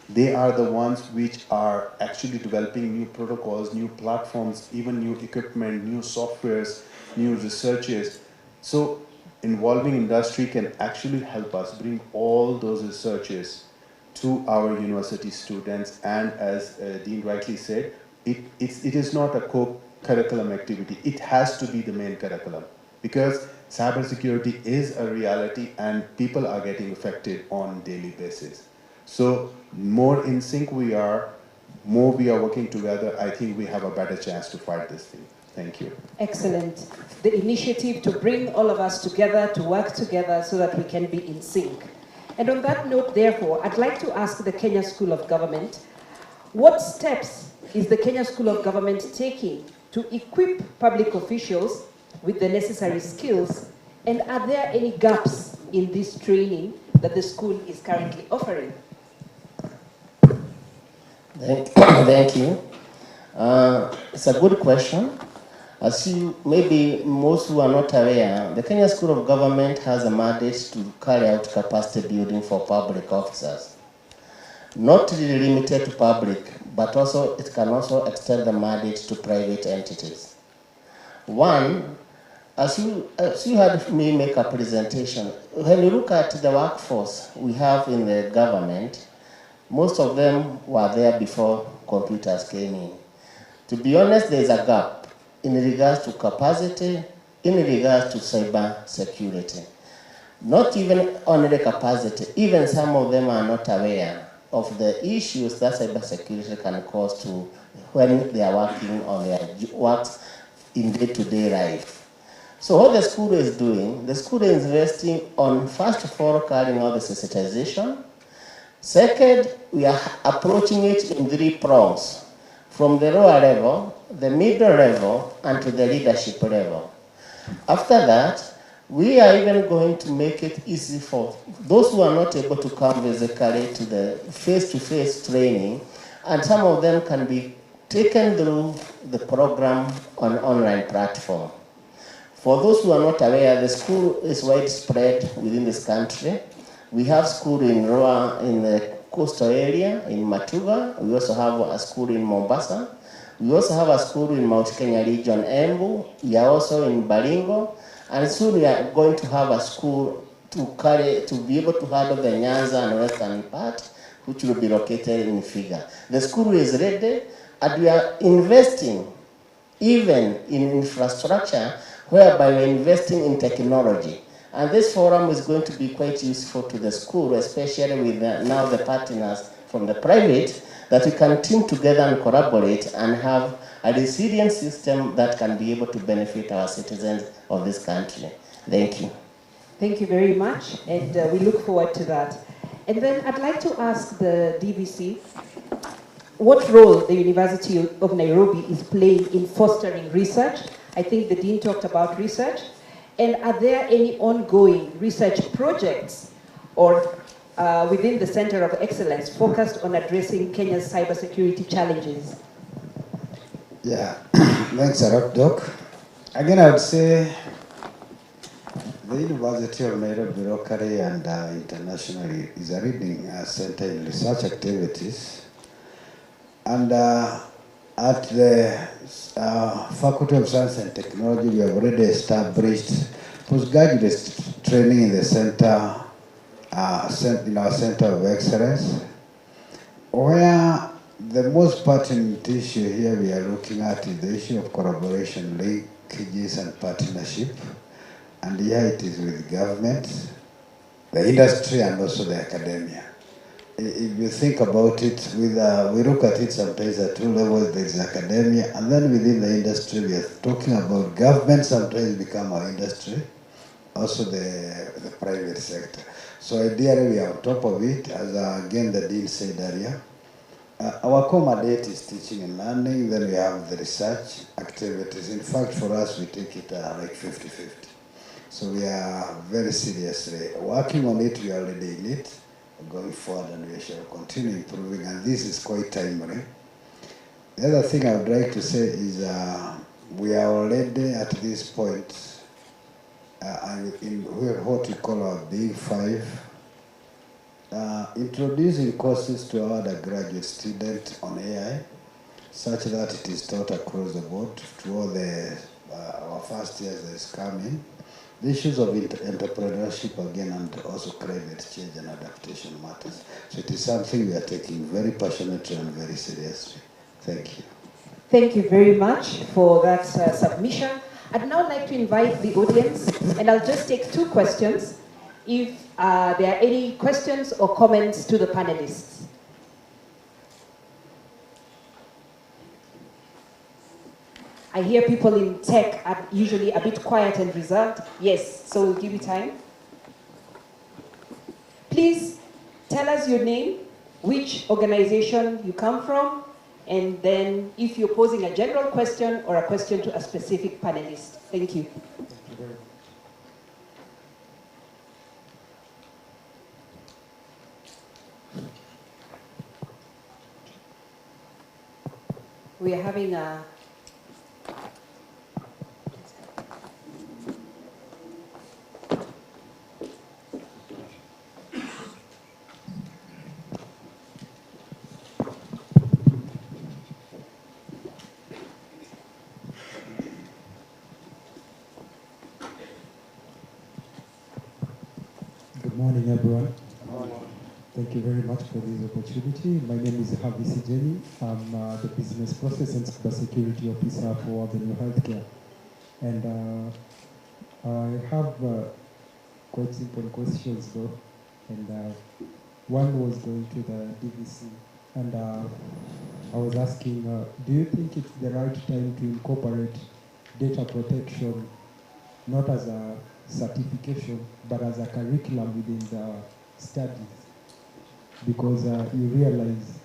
S12: They are the ones which are actually developing new protocols, new platforms, even new equipment, new softwares, new researches. So involving industry can actually help us bring all those researches to our university students. And as Dean rightly said, it is not a co-curriculum activity. It has to be the main curriculum, because cybersecurity is a reality and people are getting affected on a daily basis. So more in sync we are, more we are working together, I think we have a better chance to fight this thing. Thank you.
S11: Excellent. The initiative to bring all of us together, to work together so that we can be in sync. And on that note, therefore, I'd like to ask the Kenya School of Government, what steps is the Kenya School of Government taking to equip public officials with the necessary skills, and are there any gaps in this training that the school is currently offering?
S3: Thank you. It's a good question. As you, maybe most who are not aware, the Kenya School of Government has a mandate to carry out capacity building for public officers. Not really limited to public, but also it can also extend the mandate to private entities. One, as you heard me make a presentation, when you look at the workforce we have in the government, most of them were there before computers came in. To be honest, there is a gap in regards to capacity, in regards to cyber security. Not even only capacity, even some of them are not aware of the issues that cyber security can cause to when they are working on their works in day-to-day life. So what the school is doing, the school is investing on, first of all, carrying out the sensitization. Second, we are approaching it in 3 prongs, from the lower level, the middle level, and to the leadership level. After that, we are even going to make it easy for those who are not able to come physically to the face-to-face training, and some of them can be taken through the program on online platform. For those who are not aware, the school is widespread within this country. We have school in Roa, in the coastal area, in Matuga. We also have a school in Mombasa. We also have a school in Mount Kenya region, Embu. We are also in Baringo. And soon we are going to have a school to be able to handle the Nyanza and western part, which will be located in Figa. The school is ready, and we are investing even in infrastructure, whereby we're investing in technology. And this forum is going to be quite useful to the school, especially with now the partners from the private, that we can team together and collaborate and have a resilient system that can be able to benefit our citizens of this country. Thank you.
S11: Thank you very much, and we look forward to that. And then I'd like to ask the DVC what role the University of Nairobi is playing in fostering research. I think the Dean talked about research. And are there any ongoing research projects or within the Center of Excellence focused on addressing Kenya's cybersecurity challenges?
S8: Yeah, thanks a lot, Doc. Again, I would say the University of Nairobi locally and internationally is a leading center in research activities. And at the Faculty of Science and Technology, we have already established postgraduate training in the center, in our Center of Excellence, where the most pertinent issue here we are looking at is the issue of collaboration, linkages, and partnership. And here it is with government, the industry, and also the academia. If you think about it, we look at it sometimes at 2 levels. There is academia, and then within the industry, we are talking about government sometimes become our industry, also the private sector. So ideally, we are on top of it, as again the Dean said earlier. Our core mandate is teaching and learning, then we have the research activities. In fact, for us, we take it like 50-50. So we are very seriously working on it, we are already in it. Going forward, and we shall continue improving, and this is quite timely. The other thing I would like to say is we are already at this point in what we call our Big 5, introducing courses to our undergraduate students on AI, such that it is taught across the board to all our first years that is coming. The issues of entrepreneurship again, and also climate change and adaptation matters. So it is something we are taking very passionately and very seriously. Thank you.
S11: Thank you very much for that submission. I'd now like to invite the audience, and I'll just take 2 questions if there are any questions or comments to the panelists. I hear people in tech are usually a bit quiet and reserved. Yes, so we'll give you time. Please tell us your name, which organization you come from, and then if you're posing a general question or a question to a specific panelist. Thank you. We are having a
S13: Good morning, everyone. Thank you very much for this opportunity. My name is DVC Jenny. I'm the Business Process and Cybersecurity Officer for the New Healthcare. And I have quite simple questions though. And one was going to the DVC. And I was asking, do you think it's the right time to incorporate data protection, not as a certification, but as a curriculum within the studies? Because you realize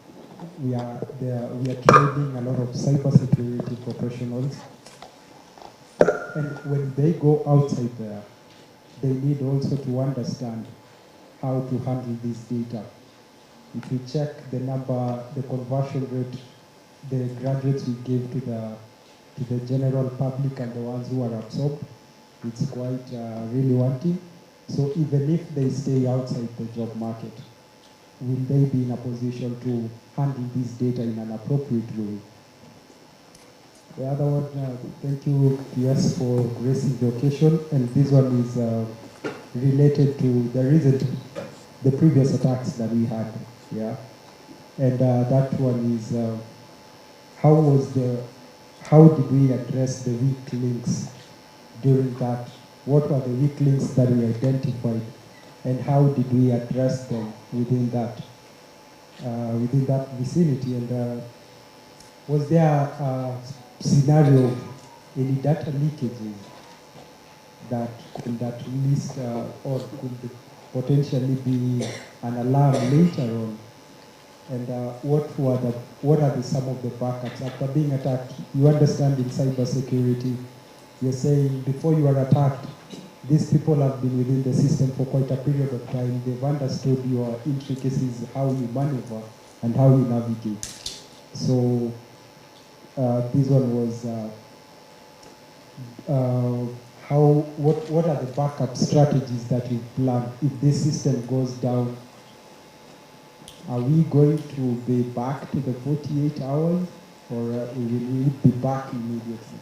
S13: we are training a lot of cybersecurity professionals, and when they go outside there, they need also to understand how to handle this data. If you check the number, the conversion rate, the graduates we give to the general public and the ones who are absorbed, it's quite really wanting. So even if they stay outside the job market, will they be in a position to handle this data in an appropriate way? The other one, thank you, PS, for gracing the occasion. And this one is related to the previous attacks that we had. Yeah, and that one is how did we address the weak links during that? What were the weak links that we identified, and how did we address them within that vicinity? And was there a scenario of any data leakages that could at least or could potentially be an alarm later on? And what are some of the backups after being attacked? You understand in cybersecurity, you're saying before you are attacked, these people have been within the system for quite a period of time. They've understood your intricacies, how you maneuver and how you navigate. So this one was what are the backup strategies that you plan if this system goes down? Are we going to be back to the 48 hours, or will we be back immediately?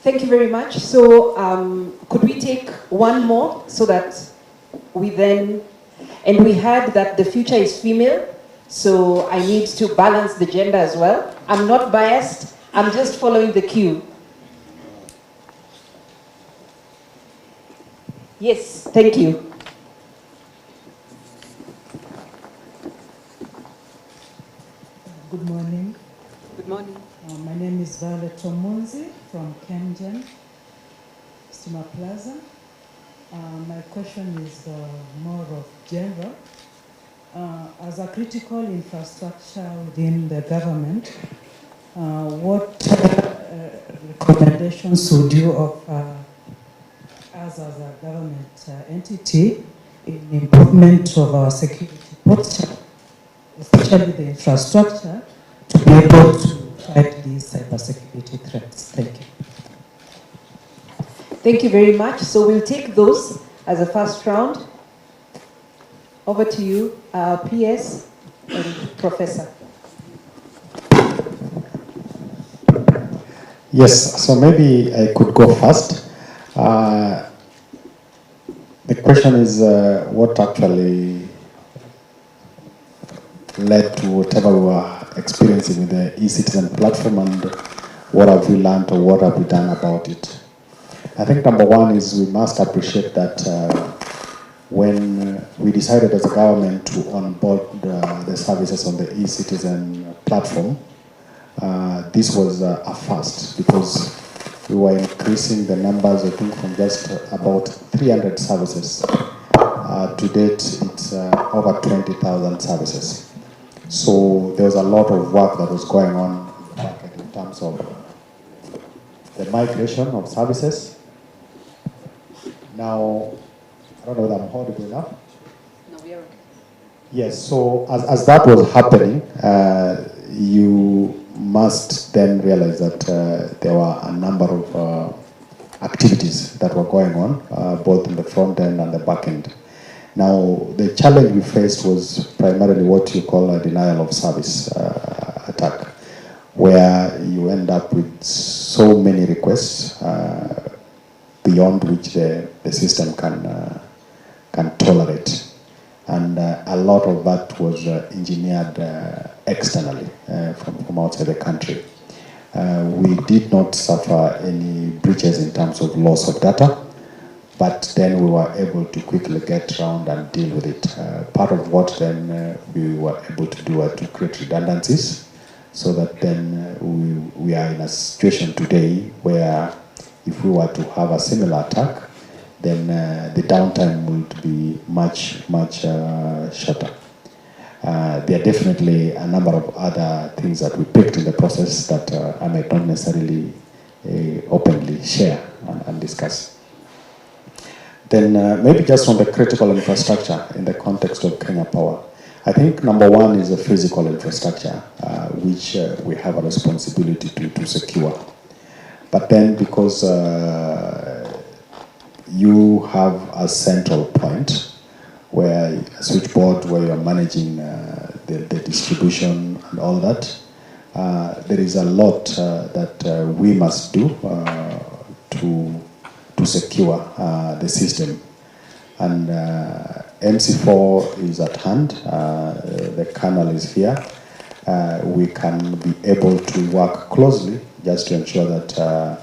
S11: Thank you very much. So could we take one more so that we then, and we heard that the future is female, so I need to balance the gender as well. I'm not biased, I'm just following the cue. Yes, thank you.
S14: Good morning.
S11: Good morning.
S14: My name is Violet Omonzi from Kengen, Stima Plaza. My question is more of general. As a critical infrastructure within the government, what recommendations would you offer us as a government entity in improvement of our security posture, especially the infrastructure, to be able to fight these cybersecurity threats? Thank you.
S11: Thank you very much. So we'll take those as a first round. Over to you, PS and Professor.
S10: Yes, so maybe I could go first. The question is what actually led to whatever we were experiencing with the e-citizen platform, and what have we learned or what have we done about it. I think number one is we must appreciate that when we decided as a government to onboard the services on the e-citizen platform, this was a first, because we were increasing the numbers, I think, from just about 300 services. To date, it's over 20,000 services. So there was a lot of work that was going on in terms of the migration of services. Now, I don't know whether I'm audible enough.
S11: No, we are okay.
S10: Yes, so as that was happening, you must then realize that there were a number of activities that were going on, both in the front end and the back end. Now, the challenge we faced was primarily what you call a denial of service attack, where you end up with so many requests beyond which the system can tolerate. And a lot of that was engineered externally from outside the country. We did not suffer any breaches in terms of loss of data, but then we were able to quickly get around and deal with it. Part of what then we were able to do was to create redundancies, so that then we are in a situation today where if we were to have a similar attack, then the downtime would be much shorter. There are definitely a number of other things that we picked in the process that I might not necessarily openly share and discuss. Then maybe just on the critical infrastructure in the context of Kenya Power. I think number one is the physical infrastructure, which we have a responsibility to secure. But then because you have a central point where a switchboard where you're managing the distribution and all that, there is a lot that we must do to secure the system. And MC4 is at hand, the kernel is here. We can be able to work closely just to ensure that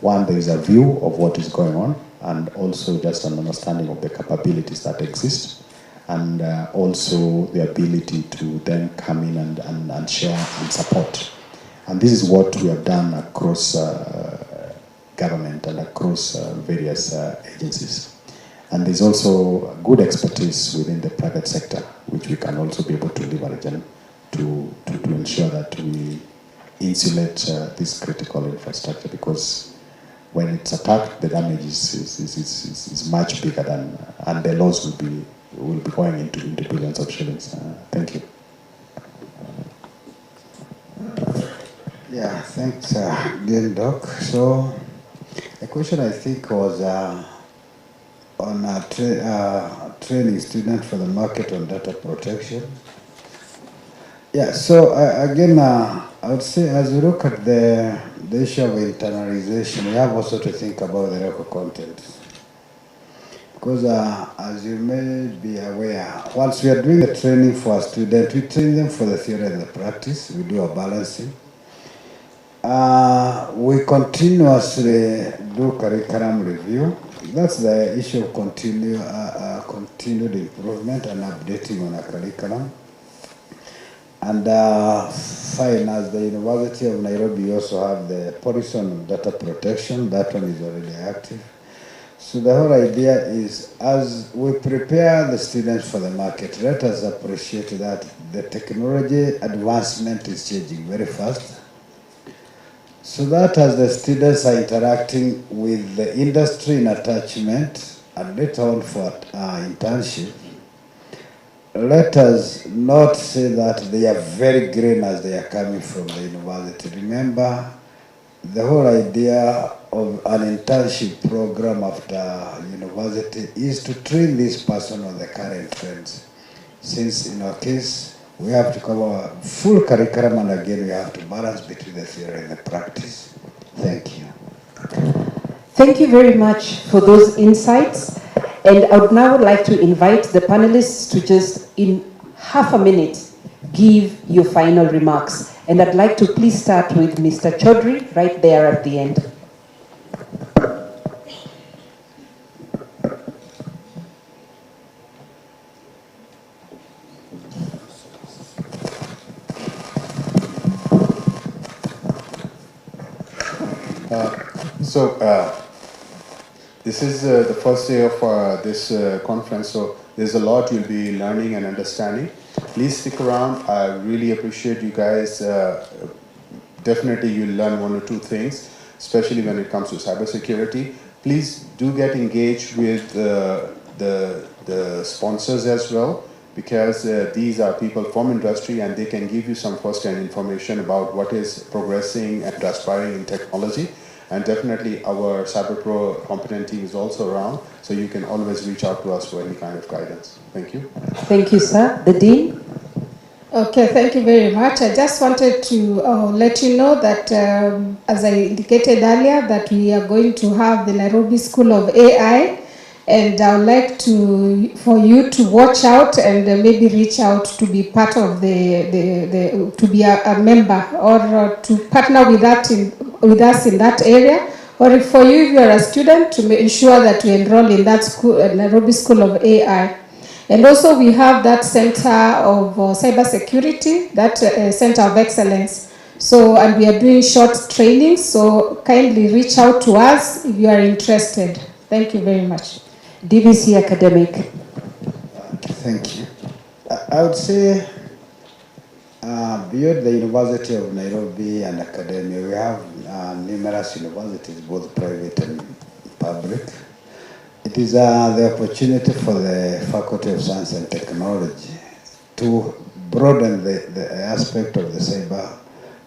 S10: one, there is a view of what is going on, and also just an understanding of the capabilities that exist, and also the ability to then come in and share and support. And this is what we have done across government and across various agencies. And there's also good expertise within the private sector, which we can also be able to leverage to ensure that we insulate this critical infrastructure, because when it's attacked, the damage is much bigger than, and the loss will be going into billions of shillings. Thank you.
S8: Yeah, thanks again, Doc. So the question I think was on training students for the market on data protection. Yeah, so again, I would say as we look at the issue of internalization, we have also to think about the local content. Because as you may be aware, once we are doing the training for a student, we train them for the theory and the practice. We do a balancing. We continuously do curriculum review. That's the issue of continued improvement and updating on a curriculum. And fine, as the University of Nairobi, we also have the policy on data protection. That one is already active. So the whole idea is, as we prepare the students for the market, let us appreciate that the technology advancement is changing very fast. So that as the students are interacting with the industry in attachment and later on for internship, let us not say that they are very green as they are coming from the university. Remember, the whole idea of an internship program after university is to train this person on the current trends. Since in our case, we have to cover full curriculum, and again, we have to balance between the theory and the practice. Thank you.
S11: Thank you very much for those insights. And I would now like to invite the panelists to just, in half a minute, give your final remarks. And I'd like to please start with Mr. Chaudhry, right there at the end.
S12: This is the first day of this conference, so there's a lot you'll be learning and understanding. Please stick around. I really appreciate you guys. Definitely you'll learn one or two things, especially when it comes to cybersecurity. Please do get engaged with the sponsors as well, because these are people from industry and they can give you some first-hand information about what is progressing and transpiring in technology. And definitely our CyberPro competent team is also around, so you can always reach out to us for any kind of guidance. Thank you.
S11: Thank you, sir. The Dean?
S7: Okay, thank you very much. I just wanted to let you know that, as I indicated earlier, that we are going to have the Nairobi School of AI, and I would like for you to watch out and maybe reach out to be part of to be a member or to partner with us in that area, or for you, if you are a student, to ensure that you enroll in that school, Nairobi School of AI. And also we have that Center of Cybersecurity, that Center of Excellence. So, and we are doing short trainings, so kindly reach out to us if you are interested. Thank you very much.
S11: DVC Academic.
S8: Thank you. I would say beyond the University of Nairobi and academia, we have numerous universities, both private and public. It is the opportunity for the Faculty of Science and Technology to broaden the aspect of the cyber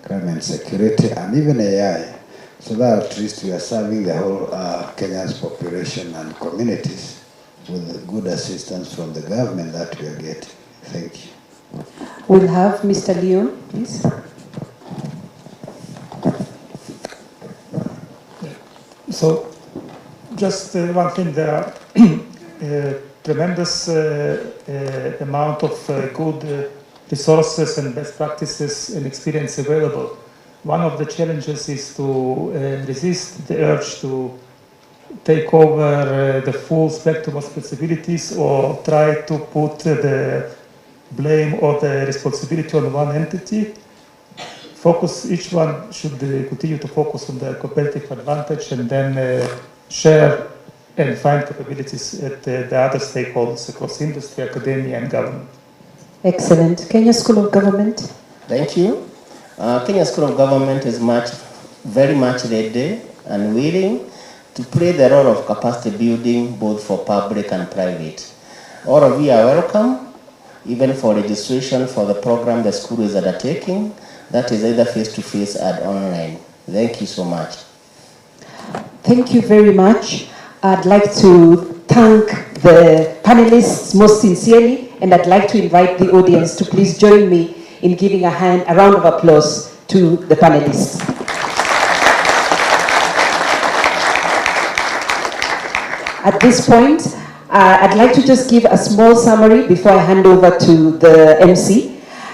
S8: crime and security and even AI, so that at least we are serving the whole Kenya's population and communities with good assistance from the government that we are getting. Thank you.
S11: We'll have Mr. Leon, please.
S5: So, just one thing, there are tremendous amount of good resources and best practices and experience available. One of the challenges is to resist the urge to take over the full spectrum of responsibilities or try to put the blame or the responsibility on one entity. Each one should continue to focus on their competitive advantage and then share and find capabilities at the other stakeholders across industry, academia, and government.
S11: Excellent. Kenya School of Government.
S3: Thank you. Kenya School of Government is very much ready and willing to play the role of capacity building both for public and private. All of you are welcome, even for registration for the program the school is undertaking. That is either face-to-face or online. Thank you so much.
S11: Thank you very much. I'd like to thank the panelists most sincerely, and I'd like to invite the audience to please join me in giving a round of applause to the panelists. At this point, I'd like to just give a small summary before I hand over to the MC.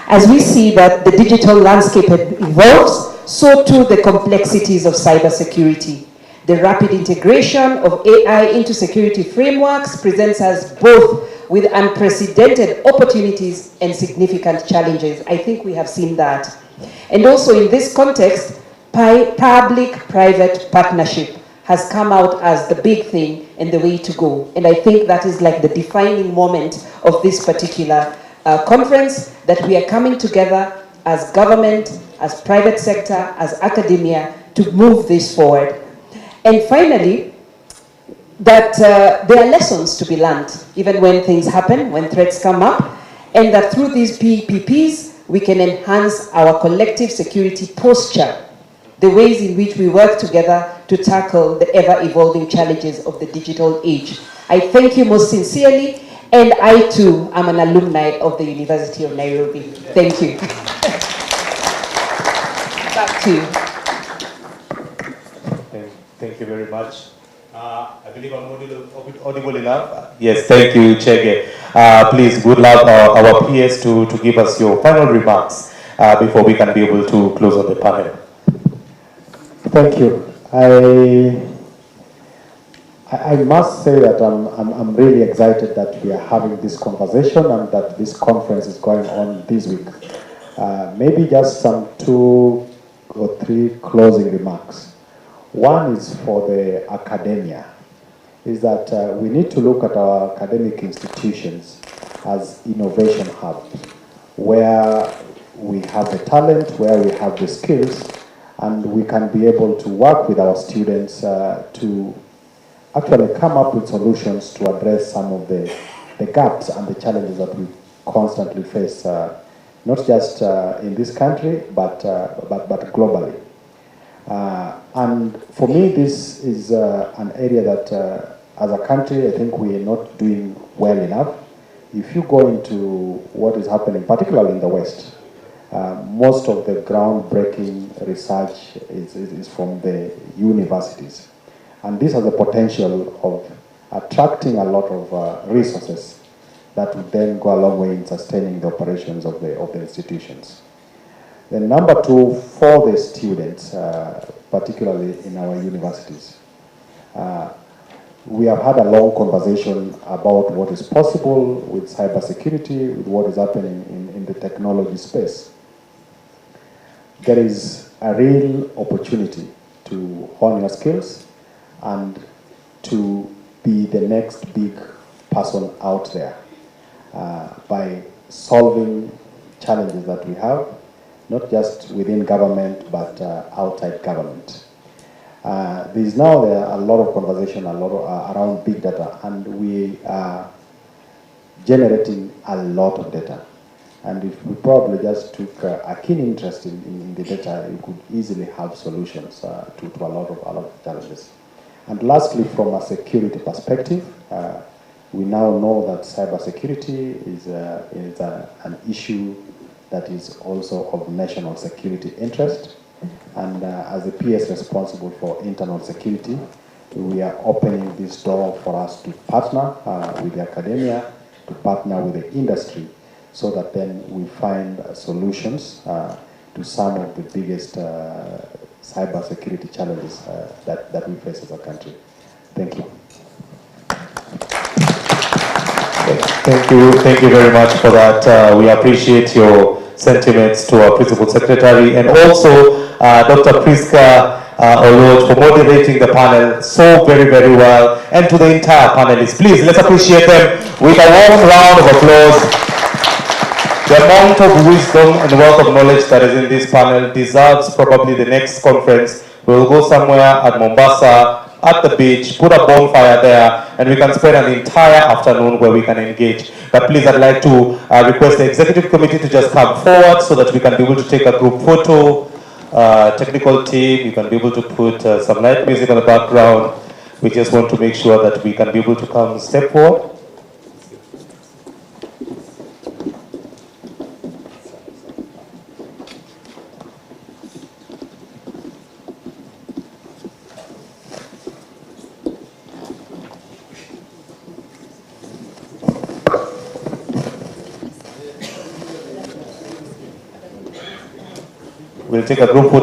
S11: As we see that the digital landscape evolves, so too the complexities of cybersecurity. The rapid integration of AI into security frameworks presents us both with unprecedented opportunities and significant challenges. I think we have seen that. And also in this context, public-private partnership has come out as the big thing and the way to go. And I think that is like the defining moment of this particular conference, that we are coming together as government, as private sector, as academia to move this forward. And finally, that there are lessons to be learned, even when things happen, when threats come up, and that through these PPPs, we can enhance our collective security posture, the ways in which we work together to tackle the ever-evolving challenges of the digital age. I thank you most sincerely, and I too am an alumni of the University of Nairobi. Thank you. Back to you.
S9: Thank you very much. I believe I'm audible enough. Yes, thank you, Chege. Please, would love our PS to give us your final remarks before we can be able to close on the panel.
S10: Thank you. I must say that I'm really excited that we are having this conversation and that this conference is going on this week. Maybe just some 2 or 3 closing remarks. One is for the academia, is that we need to look at our academic institutions as innovation hubs, where we have the talent, where we have the skills, and we can be able to work with our students to actually come up with solutions to address some of the gaps and the challenges that we constantly face, not just in this country, but globally. And for me, this is an area that, as a country, I think we are not doing well enough. If you go into what is happening, particularly in the West, most of the groundbreaking research is from the universities. And this has the potential of attracting a lot of resources that would then go a long way in sustaining the operations of the institutions. Then number 2, for the students, particularly in our universities, we have had a long conversation about what is possible with cybersecurity, with what is happening in the technology space. There is a real opportunity to hone your skills and to be the next big person out there by solving challenges that we have, not just within government, but outside government. There are a lot of conversation around big data, and we are generating a lot of data. And if we probably just took a keen interest in the data, you could easily have solutions to a lot of challenges. And lastly, from a security perspective, we now know that cybersecurity is an issue that is also of national security interest. And as the PS responsible for internal security, we are opening this door for us to partner with the academia, to partner with the industry, so that then we find solutions to some of the biggest cybersecurity challenges that we face as a country. Thank you.
S9: Thank you very much for that. We appreciate your sentiments to our Principal Secretary and also Dr. Priska Oloj for moderating the panel so very, very well, and to the entire panelists. Please, let's appreciate them with a warm round of applause. The amount of wisdom and wealth of knowledge that is in this panel deserves probably the next conference. We'll go somewhere at Mombasa, at the beach, put a bonfire there, and we can spend an entire afternoon where we can engage. But please, I'd like to request the executive committee to just come forward so that we can be able to take a group photo. Technical team, you can be able to put some light music on the background. We just want to make sure that we can be able to come step forward. We'll take a group photo.